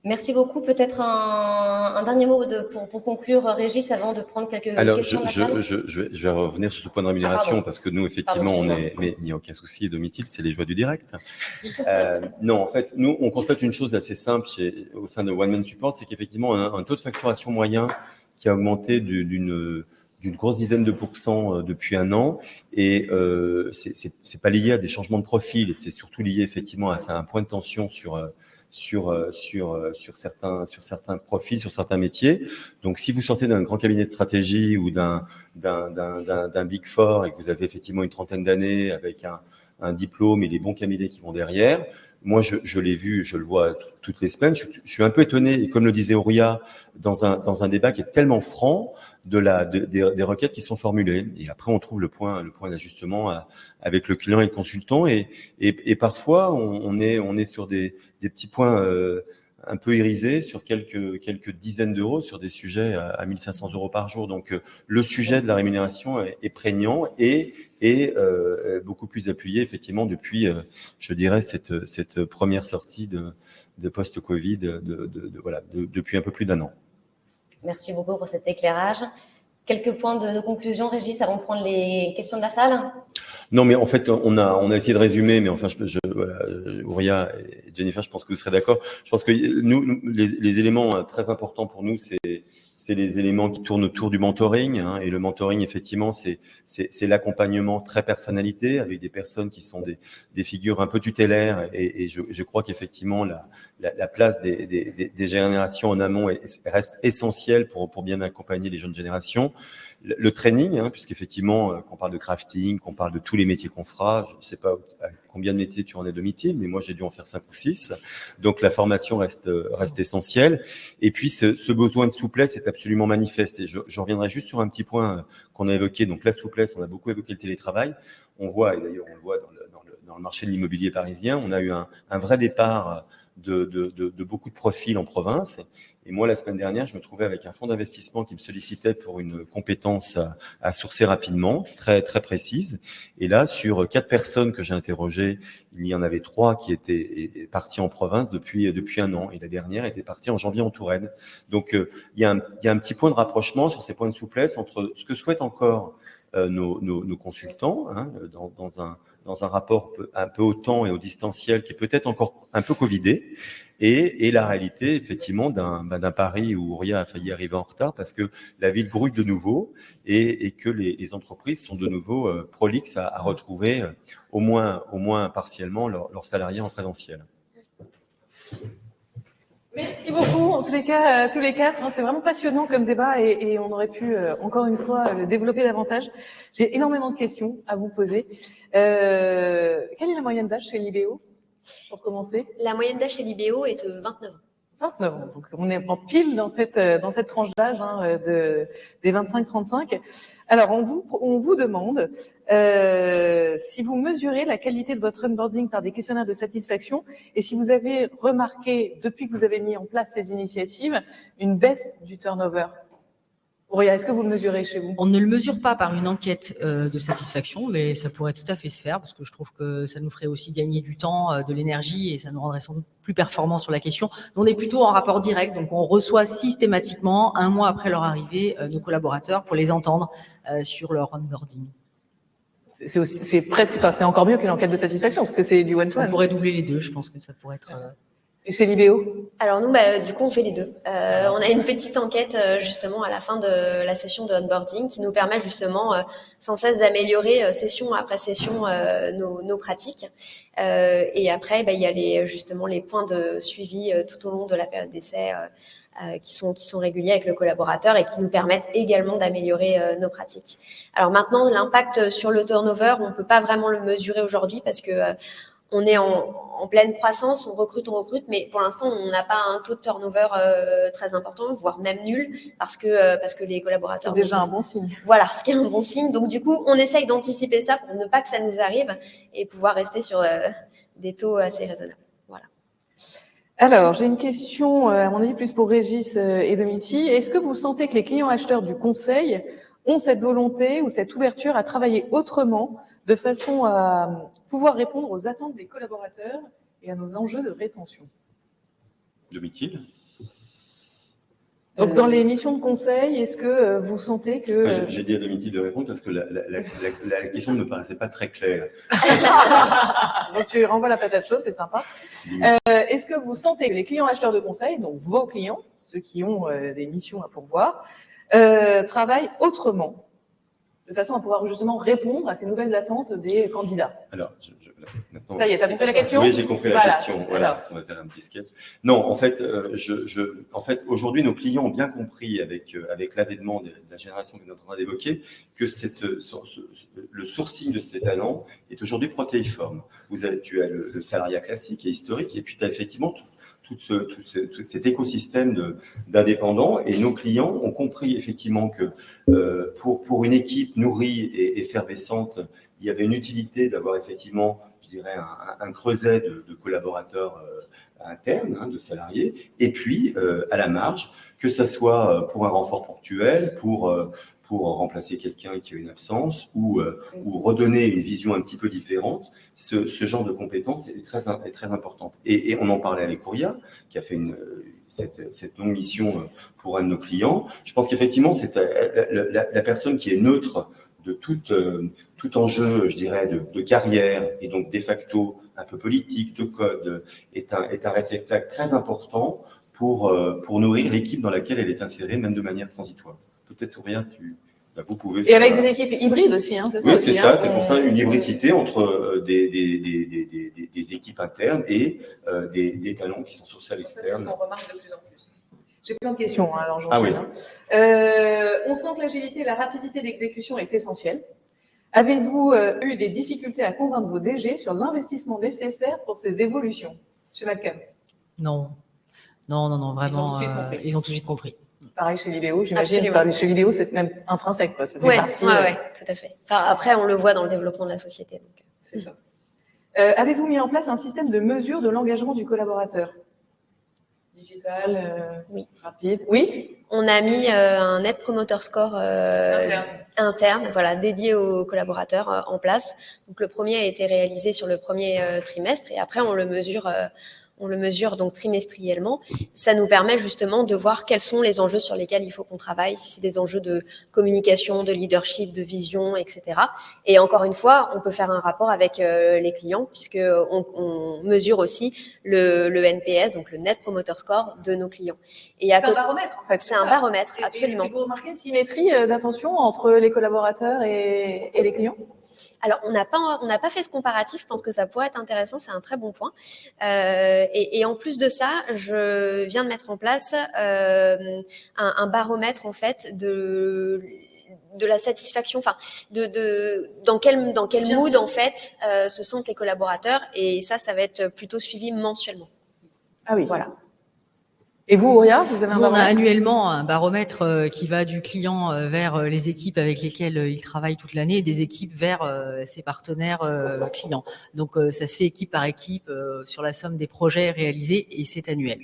Merci beaucoup. Peut-être un dernier mot pour conclure, Régis, avant de prendre quelques questions de la salle. Je vais revenir sur ce point de rémunération parce que nous, effectivement, mais il n'y a aucun souci, Domitil, c'est les joies du direct. Non, en fait, nous, on constate une chose assez simple au sein de One Man Support, c'est qu'effectivement, un taux de facturation moyen qui a augmenté d'une grosse dizaine de % depuis un an, et c'est pas lié à des changements de profil, c'est surtout lié effectivement à un point de tension sur certains profils, sur certains métiers. Donc, si vous sortez d'un grand cabinet de stratégie ou d'un Big Four et que vous avez effectivement une trentaine d'années avec un diplôme et les bons cabinets qui vont derrière, moi, je l'ai vu, je le vois toutes les semaines. Je suis un peu étonné, et comme le disait Auria, dans un débat qui est tellement franc des requêtes qui sont formulées. Et après, on trouve le point d'ajustement avec le client et le consultant. Et parfois, on est sur des petits points un peu irisés sur quelques dizaines d'euros sur des sujets à 1 500 € par jour. Donc, le sujet de la rémunération est prégnant et beaucoup plus appuyé effectivement depuis, je dirais, cette première sortie de post-Covid, depuis un peu plus d'un an. Merci beaucoup pour cet éclairage. Quelques points de conclusion, Régis, avant de prendre les questions de la salle. Non, mais en fait, on a essayé de résumer, mais enfin, Auria et Jennifer, je pense que vous serez d'accord. Je pense que nous les éléments très importants pour nous, c'est les éléments qui tournent autour du mentoring, hein, et le mentoring, effectivement, c'est l'accompagnement très personnalité avec des personnes qui sont des figures un peu tutélaires, et je crois qu'effectivement la place des générations en amont reste essentielle pour bien accompagner les jeunes générations. Le training, hein, puisqu'effectivement, qu'on parle de crafting, qu'on parle de tous les métiers qu'on fera, je ne sais pas à combien de métiers tu en es, Domitil, mais moi j'ai dû en faire 5 ou 6. Donc la formation reste essentielle. Et puis ce besoin de souplesse est absolument manifeste. Et je reviendrai juste sur un petit point qu'on a évoqué. Donc la souplesse, on a beaucoup évoqué le télétravail. On voit, et d'ailleurs on le voit dans le marché de l'immobilier parisien, on a eu un vrai départ de beaucoup de profils en province. Et moi, la semaine dernière, je me trouvais avec un fonds d'investissement qui me sollicitait pour une compétence à sourcer rapidement, très très précise. Et là, sur 4 personnes que j'ai interrogées, il y en avait 3 qui étaient parties en province depuis un an, et la dernière était partie en janvier en Touraine. Donc, il y a un petit point de rapprochement sur ces points de souplesse entre ce que souhaitent encore nos consultants, hein, dans un rapport un peu au temps et au distanciel qui est peut-être encore un peu covidé, et la réalité effectivement d'un Paris où Auria a failli arriver en retard parce que la ville grouille de nouveau et que les entreprises sont de nouveau prolixes à retrouver au moins partiellement leurs salariés en présentiel. Merci beaucoup, en tous les cas, tous les 4. C'est vraiment passionnant comme débat et on aurait pu, encore une fois, le développer davantage. J'ai énormément de questions à vous poser. Quelle est la moyenne d'âge chez Libéo, pour commencer? La moyenne d'âge chez Libéo est de 29 ans. 29 ans. Donc, on est en pile dans cette tranche d'âge, hein, des 25-35. Alors, on vous demande si vous mesurez la qualité de votre onboarding par des questionnaires de satisfaction et si vous avez remarqué, depuis que vous avez mis en place ces initiatives, une baisse du turnover. Auria, est-ce que vous le mesurez chez vous? On ne le mesure pas par une enquête de satisfaction, mais ça pourrait tout à fait se faire parce que je trouve que ça nous ferait aussi gagner du temps, de l'énergie, et ça nous rendrait sans doute plus performants sur la question. On est plutôt en rapport direct, donc on reçoit systématiquement, 1 mois après leur arrivée, nos collaborateurs pour les entendre sur leur onboarding. C'est presque, enfin, c'est encore mieux qu'une enquête de satisfaction parce que c'est du one-to-one. On pourrait doubler les deux, je pense que ça pourrait être... Et chez Libéo? Alors nous, du coup, on fait les deux. On a une petite enquête justement à la fin de la session de onboarding qui nous permet justement sans cesse d'améliorer session après session nos pratiques. Et après, il y a justement les points de suivi tout au long de la période d'essai qui sont réguliers avec le collaborateur et qui nous permettent également d'améliorer nos pratiques. Alors maintenant, l'impact sur le turnover, on peut pas vraiment le mesurer aujourd'hui parce que on est en pleine croissance, on recrute, mais pour l'instant, on n'a pas un taux de turnover très important, voire même nul, parce que les collaborateurs... C'est déjà un bon signe. Voilà, ce qui est un bon signe. Donc, du coup, on essaye d'anticiper ça pour ne pas que ça nous arrive et pouvoir rester sur des taux assez raisonnables. Voilà. Alors, j'ai une question, à mon avis, plus pour Régis et Domitil. Est-ce que vous sentez que les clients acheteurs du conseil ont cette volonté ou cette ouverture à travailler autrement de façon à pouvoir répondre aux attentes des collaborateurs et à nos enjeux de rétention? Domitil. Donc, dans les missions de conseil, est-ce que vous sentez que... J'ai dit à Domitil de répondre parce que la question ne me paraissait pas très claire. Donc, tu renvoies la patate chaude, c'est sympa. Est-ce que vous sentez que les clients acheteurs de conseil, donc vos clients, ceux qui ont des missions à pourvoir, travaillent autrement, de façon à pouvoir justement répondre à ces nouvelles attentes des candidats? Alors, maintenant, ça y est, t'as compris la question? Oui, j'ai compris la question. Voilà, on va faire un petit sketch. Non, en fait, aujourd'hui, nos clients ont bien compris avec l'avènement de la génération que nous sommes en train d'évoquer que le sourcing de ces talents est aujourd'hui protéiforme. Tu as le salariat classique et historique, et puis tu as effectivement tout cet écosystème d'indépendants, et nos clients ont compris effectivement que pour une équipe nourrie et effervescente, il y avait une utilité d'avoir effectivement, je dirais, un creuset de collaborateurs internes, de salariés, et puis à la marge, que ça soit pour un renfort ponctuel, pour remplacer quelqu'un qui a une absence, ou redonner une vision un petit peu différente, ce genre de compétence est très importante. Et on en parlait avec Courria, qui a fait cette longue mission pour un de nos clients. Je pense qu'effectivement, c'est la personne qui est neutre de tout enjeu, je dirais, de carrière, et donc de facto un peu politique, de code, est un réceptacle très important pour nourrir l'équipe dans laquelle elle est insérée, même de manière transitoire. Peut-être, Courria, vous pouvez... Et avec des équipes hybrides aussi, c'est ça? Oui, c'est ça, c'est pour ça une hybridité entre des équipes internes et des talents qui sont sourcés à l'externe. C'est ce qu'on remarque de plus en plus. J'ai plein de questions, alors Oui. j'enchaîne. On sent que l'agilité et la rapidité d'exécution est essentielle. Avez-vous eu des difficultés à convaincre vos DG sur l'investissement nécessaire pour ces évolutions? Chez Malcolm? Non, vraiment, ils ont tout de suite compris. Pareil chez Libéo, j'imagine. Chez Libéo, c'est même intrinsèque, quoi. Ça fait partie. Ouais, tout à fait. Enfin, après, on le voit dans le développement de la société. Donc. C'est ça. Avez-vous mis en place un système de mesure de l'engagement du collaborateur? Digital, oui. Rapide. Oui. On a mis un Net Promoter Score interne, voilà, dédié aux collaborateurs en place. Donc le premier a été réalisé sur le premier trimestre, et après on le mesure donc trimestriellement. Ça nous permet justement de voir quels sont les enjeux sur lesquels il faut qu'on travaille, si c'est des enjeux de communication, de leadership, de vision, etc. Et encore une fois, on peut faire un rapport avec les clients, puisque on mesure aussi le NPS, donc le Net Promoter Score de nos clients. Et c'est un baromètre, en fait. C'est un baromètre, absolument. Et vous remarquez une symétrie d'attention entre les collaborateurs et les clients? Alors, on n'a pas fait ce comparatif. Je pense que ça pourrait être intéressant. C'est un très bon point. Et en plus de ça, je viens de mettre en place un baromètre en fait de la satisfaction. Enfin, dans quel mood en fait se sentent les collaborateurs. Et ça va être plutôt suivi mensuellement. Ah oui. Voilà. Et vous, Auria, vous avez un baromètre? On a annuellement un baromètre qui va du client vers les équipes avec lesquelles il travaille toute l'année, et des équipes vers ses partenaires clients. Donc, ça se fait équipe par équipe sur la somme des projets réalisés, et c'est annuel.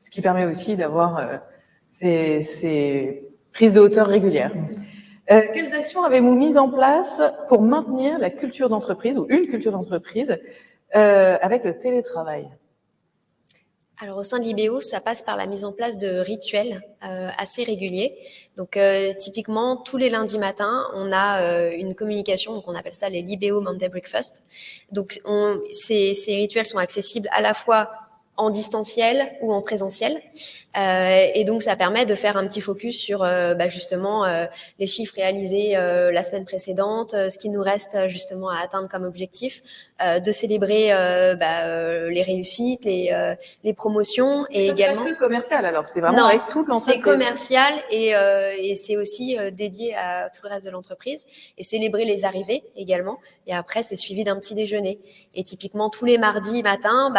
Ce qui permet aussi d'avoir ces prises de hauteur régulières. Quelles actions avez-vous mises en place pour maintenir la culture d'entreprise, ou une culture d'entreprise, avec le télétravail? Alors, au sein de l'IBO, ça passe par la mise en place de rituels assez réguliers. Donc, typiquement, tous les lundis matins, on a une communication, donc on appelle ça les l'IBO Monday Breakfast. Donc, ces rituels sont accessibles à la fois en distanciel ou en présentiel. Et donc, ça permet de faire un petit focus sur justement les chiffres réalisés la semaine précédente, ce qui nous reste justement à atteindre comme objectif, de célébrer les réussites, les promotions, et également... C'est pas que commercial, alors c'est vraiment avec toute l'entreprise. C'est commercial et c'est aussi dédié à tout le reste de l'entreprise, et célébrer les arrivées également. Et après, c'est suivi d'un petit déjeuner. Et typiquement, tous les mardis matins,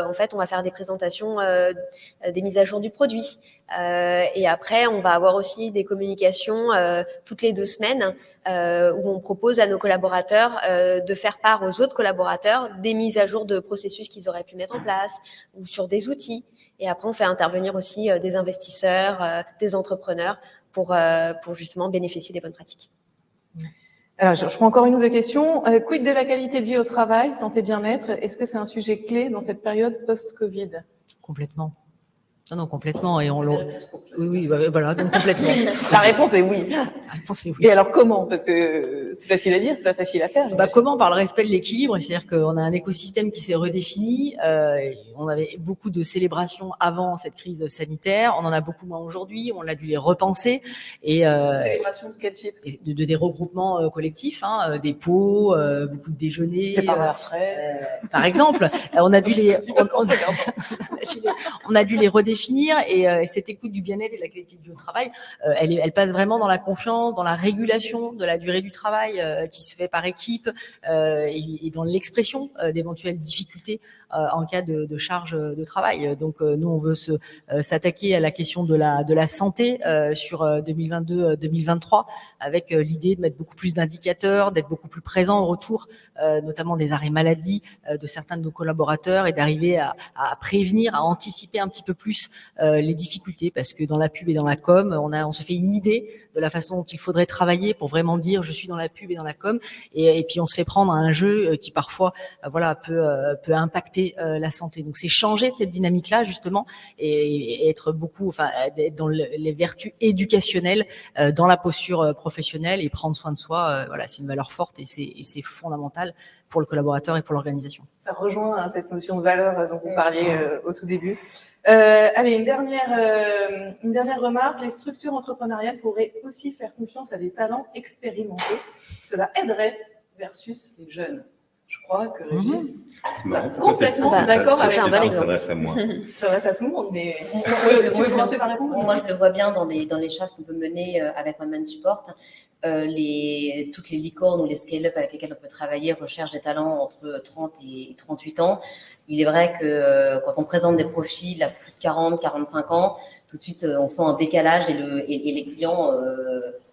en fait, on va faire des présentations, des mises à jour du produit. Et après, on va avoir aussi des communications toutes les 2 semaines où on propose à nos collaborateurs de faire part aux autres collaborateurs des mises à jour de processus qu'ils auraient pu mettre en place, ou sur des outils. Et après, on fait intervenir aussi des investisseurs, des entrepreneurs pour justement bénéficier des bonnes pratiques. Alors, je prends encore une ou deux questions. Quid de la qualité de vie au travail, santé, bien-être? Est-ce que c'est un sujet clé dans cette période post-Covid? Complètement. Non, complètement. Et oui, voilà, donc complètement. La réponse est oui. La réponse est oui. Et alors comment? Parce que c'est facile à dire, c'est pas facile à faire. Comment? Par le respect de l'équilibre, c'est-à-dire qu'on a un écosystème qui s'est redéfini. On avait beaucoup de célébrations avant cette crise sanitaire, on en a beaucoup moins aujourd'hui. On a dû les repenser et Célébration de quel type? des regroupements collectifs, des pots, beaucoup de déjeuners. Départ à la retraite. Par exemple, on a dû les redéfinir et cette écoute du bien-être et de la qualité du travail, elle passe vraiment dans la confiance, dans la régulation de la durée du travail qui se fait par équipe et dans l'expression d'éventuelles difficultés en cas de charge de travail. Donc nous on veut s'attaquer à la question de la santé sur 2022-2023 avec l'idée de mettre beaucoup plus d'indicateurs, d'être beaucoup plus présent au retour, notamment des arrêts maladie de certains de nos collaborateurs et d'arriver à prévenir, à anticiper un petit peu plus les difficultés, parce que dans la pub et dans la com, on se fait une idée de la façon qu'il faudrait travailler pour vraiment dire je suis dans la pub et dans la com, et puis on se fait prendre à un jeu qui parfois peut impacter la santé. Donc c'est changer cette dynamique-là justement et être être dans les vertus éducationnelles dans la posture professionnelle et prendre soin de soi. C'est une valeur forte et c'est fondamental pour le collaborateur et pour l'organisation. Ça rejoint cette notion de valeur dont vous parliez au tout début. Allez, une dernière remarque. Les structures entrepreneuriales pourraient aussi faire confiance à des talents expérimentés. Cela aiderait versus les jeunes. Je crois que Régis complètement d'accord avec un bon exemple. Ça s'adresse à moi. Ça s'adresse à tout le monde, mais moi, je le vois bien dans les chasses qu'on peut mener avec One Man Support. Toutes les licornes ou les scale-up avec lesquelles on peut travailler recherchent des talents entre 30 et 38 ans. Il est vrai que quand on présente des profils à plus de 40, 45 ans, tout de suite on sent un décalage et les clients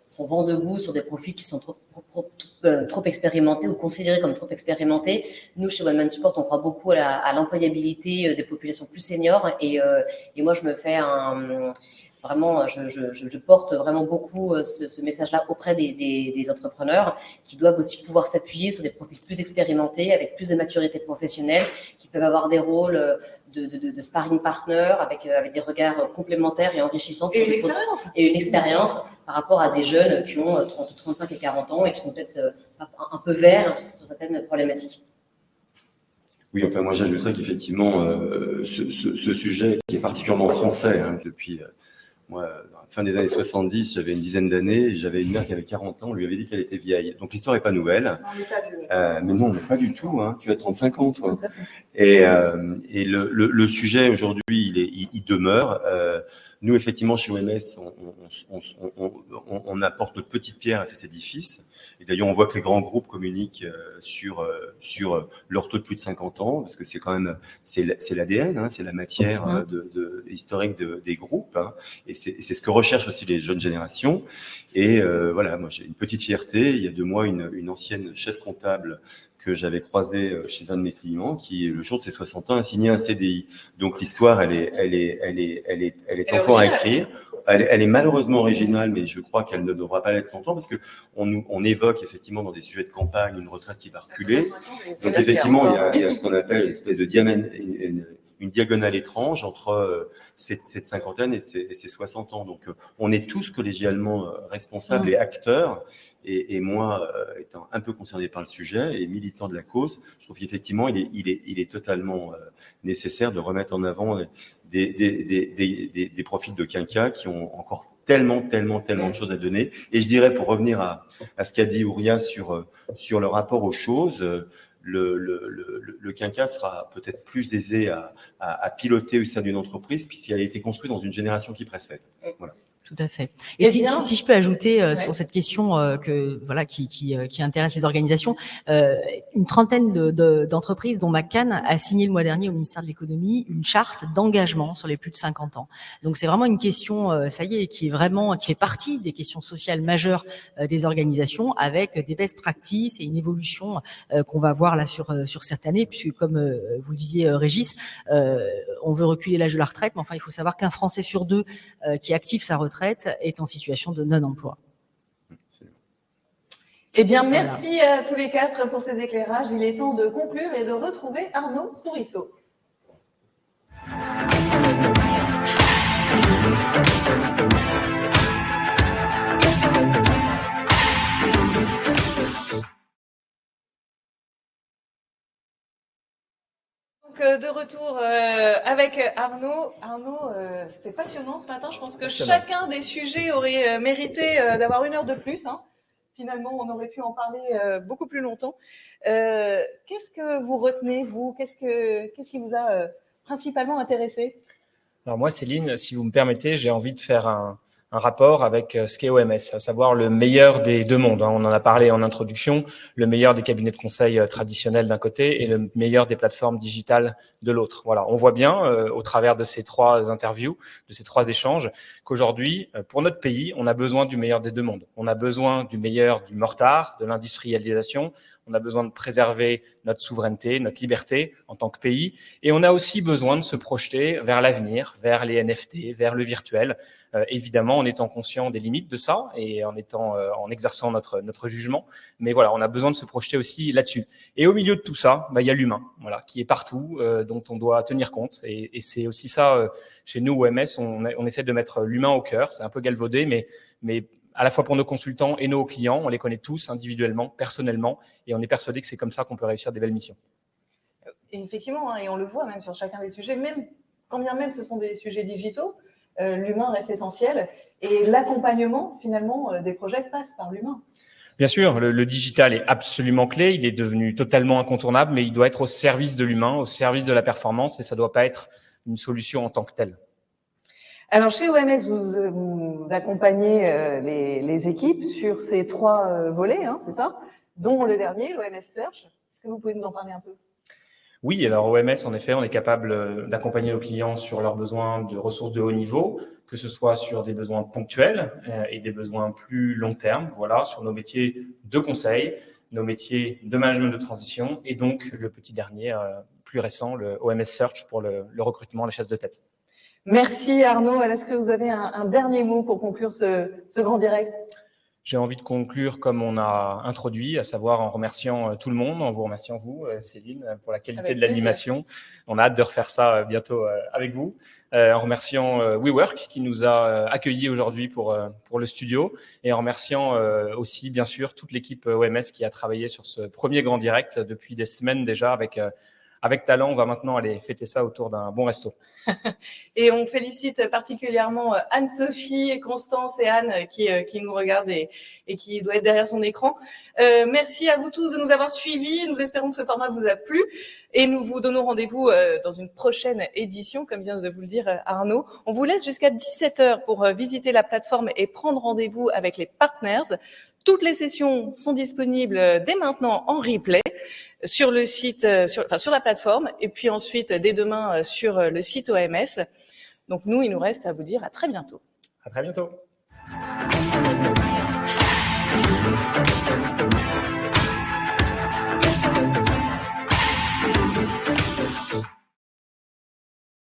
sont vent debout sur des profils qui sont trop expérimentés ou considérés comme trop expérimentés. Nous, chez One Man Support, on croit beaucoup à l'employabilité des populations plus seniors et moi, je me fais vraiment, je porte vraiment beaucoup ce message-là auprès des entrepreneurs qui doivent aussi pouvoir s'appuyer sur des profils plus expérimentés, avec plus de maturité professionnelle, qui peuvent avoir des rôles de sparring partner avec des regards complémentaires et enrichissants. Et l'expérience. Et une expérience par rapport à des jeunes qui ont 30, 35 et 40 ans et qui sont peut-être un peu verts sur certaines problématiques. Oui, enfin, moi, j'ajouterais qu'effectivement, ce sujet qui est particulièrement français, depuis... Moi, à la fin des années 70, j'avais une dizaine d'années, et j'avais une mère qui avait 40 ans, on lui avait dit qu'elle était vieille. Donc l'histoire n'est pas nouvelle. Non, on n'est pas vieux. Mais non, on n'est pas du tout. Tu as 35 ans, toi. Tout à fait. Et le sujet aujourd'hui, il demeure. Nous, effectivement, chez OMS, on apporte notre petite pierre à cet édifice. Et d'ailleurs, on voit que les grands groupes communiquent sur leur taux de plus de 50 ans, parce que c'est quand même c'est l'ADN, c'est la matière historique des groupes, et c'est ce que recherchent aussi les jeunes générations. Et voilà, moi j'ai une petite fierté. Il y a 2 mois, une ancienne chef comptable que j'avais croisée chez un de mes clients, qui le jour de ses 60 ans a signé un CDI. Donc l'histoire, elle est encore à écrire. Elle est malheureusement originale, mais je crois qu'elle ne devra pas l'être longtemps, parce que on évoque effectivement dans des sujets de campagne une retraite qui va reculer. Donc effectivement, il y a ce qu'on appelle une espèce de une diagonale étrange entre cette cinquantaine et ces 60 ans. Donc on est tous collégialement responsables et acteurs. Et moi, étant un peu concerné par le sujet et militant de la cause, je trouve qu'effectivement, il est totalement nécessaire de remettre en avant des profils de quinquas qui ont encore tellement de choses à donner. Et je dirais, pour revenir à ce qu'a dit Ouria sur le rapport aux choses, le quinquas sera peut-être plus aisé à piloter au sein d'une entreprise puisqu'elle a été construite dans une génération qui précède. Voilà. Tout à fait. Et si je peux ajouter sur cette question qui intéresse les organisations, une trentaine d'entreprises, dont McCann, a signé le mois dernier au ministère de l'économie une charte d'engagement sur les plus de 50 ans. Donc c'est vraiment une question, ça y est, qui fait partie des questions sociales majeures des organisations, avec des best practices et une évolution qu'on va voir là sur cette année, puisque comme vous le disiez, Régis, on veut reculer l'âge de la retraite, mais enfin il faut savoir qu'un Français sur 2 qui active sa retraite est en situation de non-emploi. Eh bien, merci à tous les 4 pour ces éclairages. Il est temps de conclure et de retrouver Arnaud Sourisseau. De retour avec Arnaud. Arnaud, c'était passionnant ce matin. Je pense que chacun des sujets aurait mérité d'avoir 1 heure de plus. Hein. Finalement, on aurait pu en parler beaucoup plus longtemps. Qu'est-ce que vous retenez, vous ? Qu'est-ce qui vous a principalement intéressé ? Alors moi, Céline, si vous me permettez, j'ai envie de faire un rapport avec ce qu'est OMS, à savoir le meilleur des deux mondes. On en a parlé en introduction, le meilleur des cabinets de conseil traditionnels d'un côté et le meilleur des plateformes digitales de l'autre. Voilà, on voit bien au travers de ces 3 interviews, de ces 3 échanges, qu'aujourd'hui, pour notre pays, on a besoin du meilleur des deux mondes. On a besoin du meilleur du Mortar, de l'industrialisation. On a besoin de préserver notre souveraineté, notre liberté en tant que pays. Et on a aussi besoin de se projeter vers l'avenir, vers les NFT, vers le virtuel. Évidemment, en étant conscient des limites de ça et en exerçant notre jugement. Mais voilà, on a besoin de se projeter aussi là-dessus. Et au milieu de tout ça, il y a l'humain, voilà, qui est partout, dont on doit tenir compte. Et c'est aussi ça, chez nous, OMS, on essaie de mettre l'humain au cœur. C'est un peu galvaudé, mais à la fois pour nos consultants et nos clients, on les connaît tous individuellement, personnellement, et on est persuadé que c'est comme ça qu'on peut réussir des belles missions. Et effectivement, hein, et on le voit même sur chacun des sujets, même quand bien même ce sont des sujets digitaux, l'humain reste essentiel et l'accompagnement finalement des projets passe par l'humain. Bien sûr, le digital est absolument clé, il est devenu totalement incontournable, mais il doit être au service de l'humain, au service de la performance, et ça ne doit pas être une solution en tant que telle. Alors chez OMS, vous accompagnez les équipes sur ces 3 volets, hein, c'est ça, dont le dernier, l'OMS Search. Est-ce que vous pouvez nous en parler un peu ? Oui, alors OMS, en effet, on est capable d'accompagner nos clients sur leurs besoins de ressources de haut niveau, que ce soit sur des besoins ponctuels et des besoins plus long terme, voilà, sur nos métiers de conseil, nos métiers de management de transition et donc le petit dernier, plus récent, le OMS Search pour le recrutement, la chasse de tête. Merci Arnaud. Est-ce que vous avez un dernier mot pour conclure ce grand direct ? J'ai envie de conclure comme on a introduit, à savoir en remerciant tout le monde, en vous remerciant vous, Céline, pour la qualité de l'animation. On a hâte de refaire ça bientôt avec vous. En remerciant WeWork qui nous a accueillis aujourd'hui pour le studio et en remerciant aussi bien sûr toute l'équipe OMS qui a travaillé sur ce premier grand direct depuis des semaines déjà avec talent. On va maintenant aller fêter ça autour d'un bon resto. Et on félicite particulièrement Anne-Sophie, Constance et Anne qui nous regardent et qui doit être derrière son écran. Merci à vous tous de nous avoir suivis. Nous espérons que ce format vous a plu et nous vous donnons rendez-vous dans une prochaine édition, comme vient de vous le dire Arnaud. On vous laisse jusqu'à 17h pour visiter la plateforme et prendre rendez-vous avec les partners. Toutes les sessions sont disponibles dès maintenant en replay sur le site, sur la plateforme, et puis ensuite dès demain sur le site OMS. Donc nous, il nous reste à vous dire à très bientôt. À très bientôt.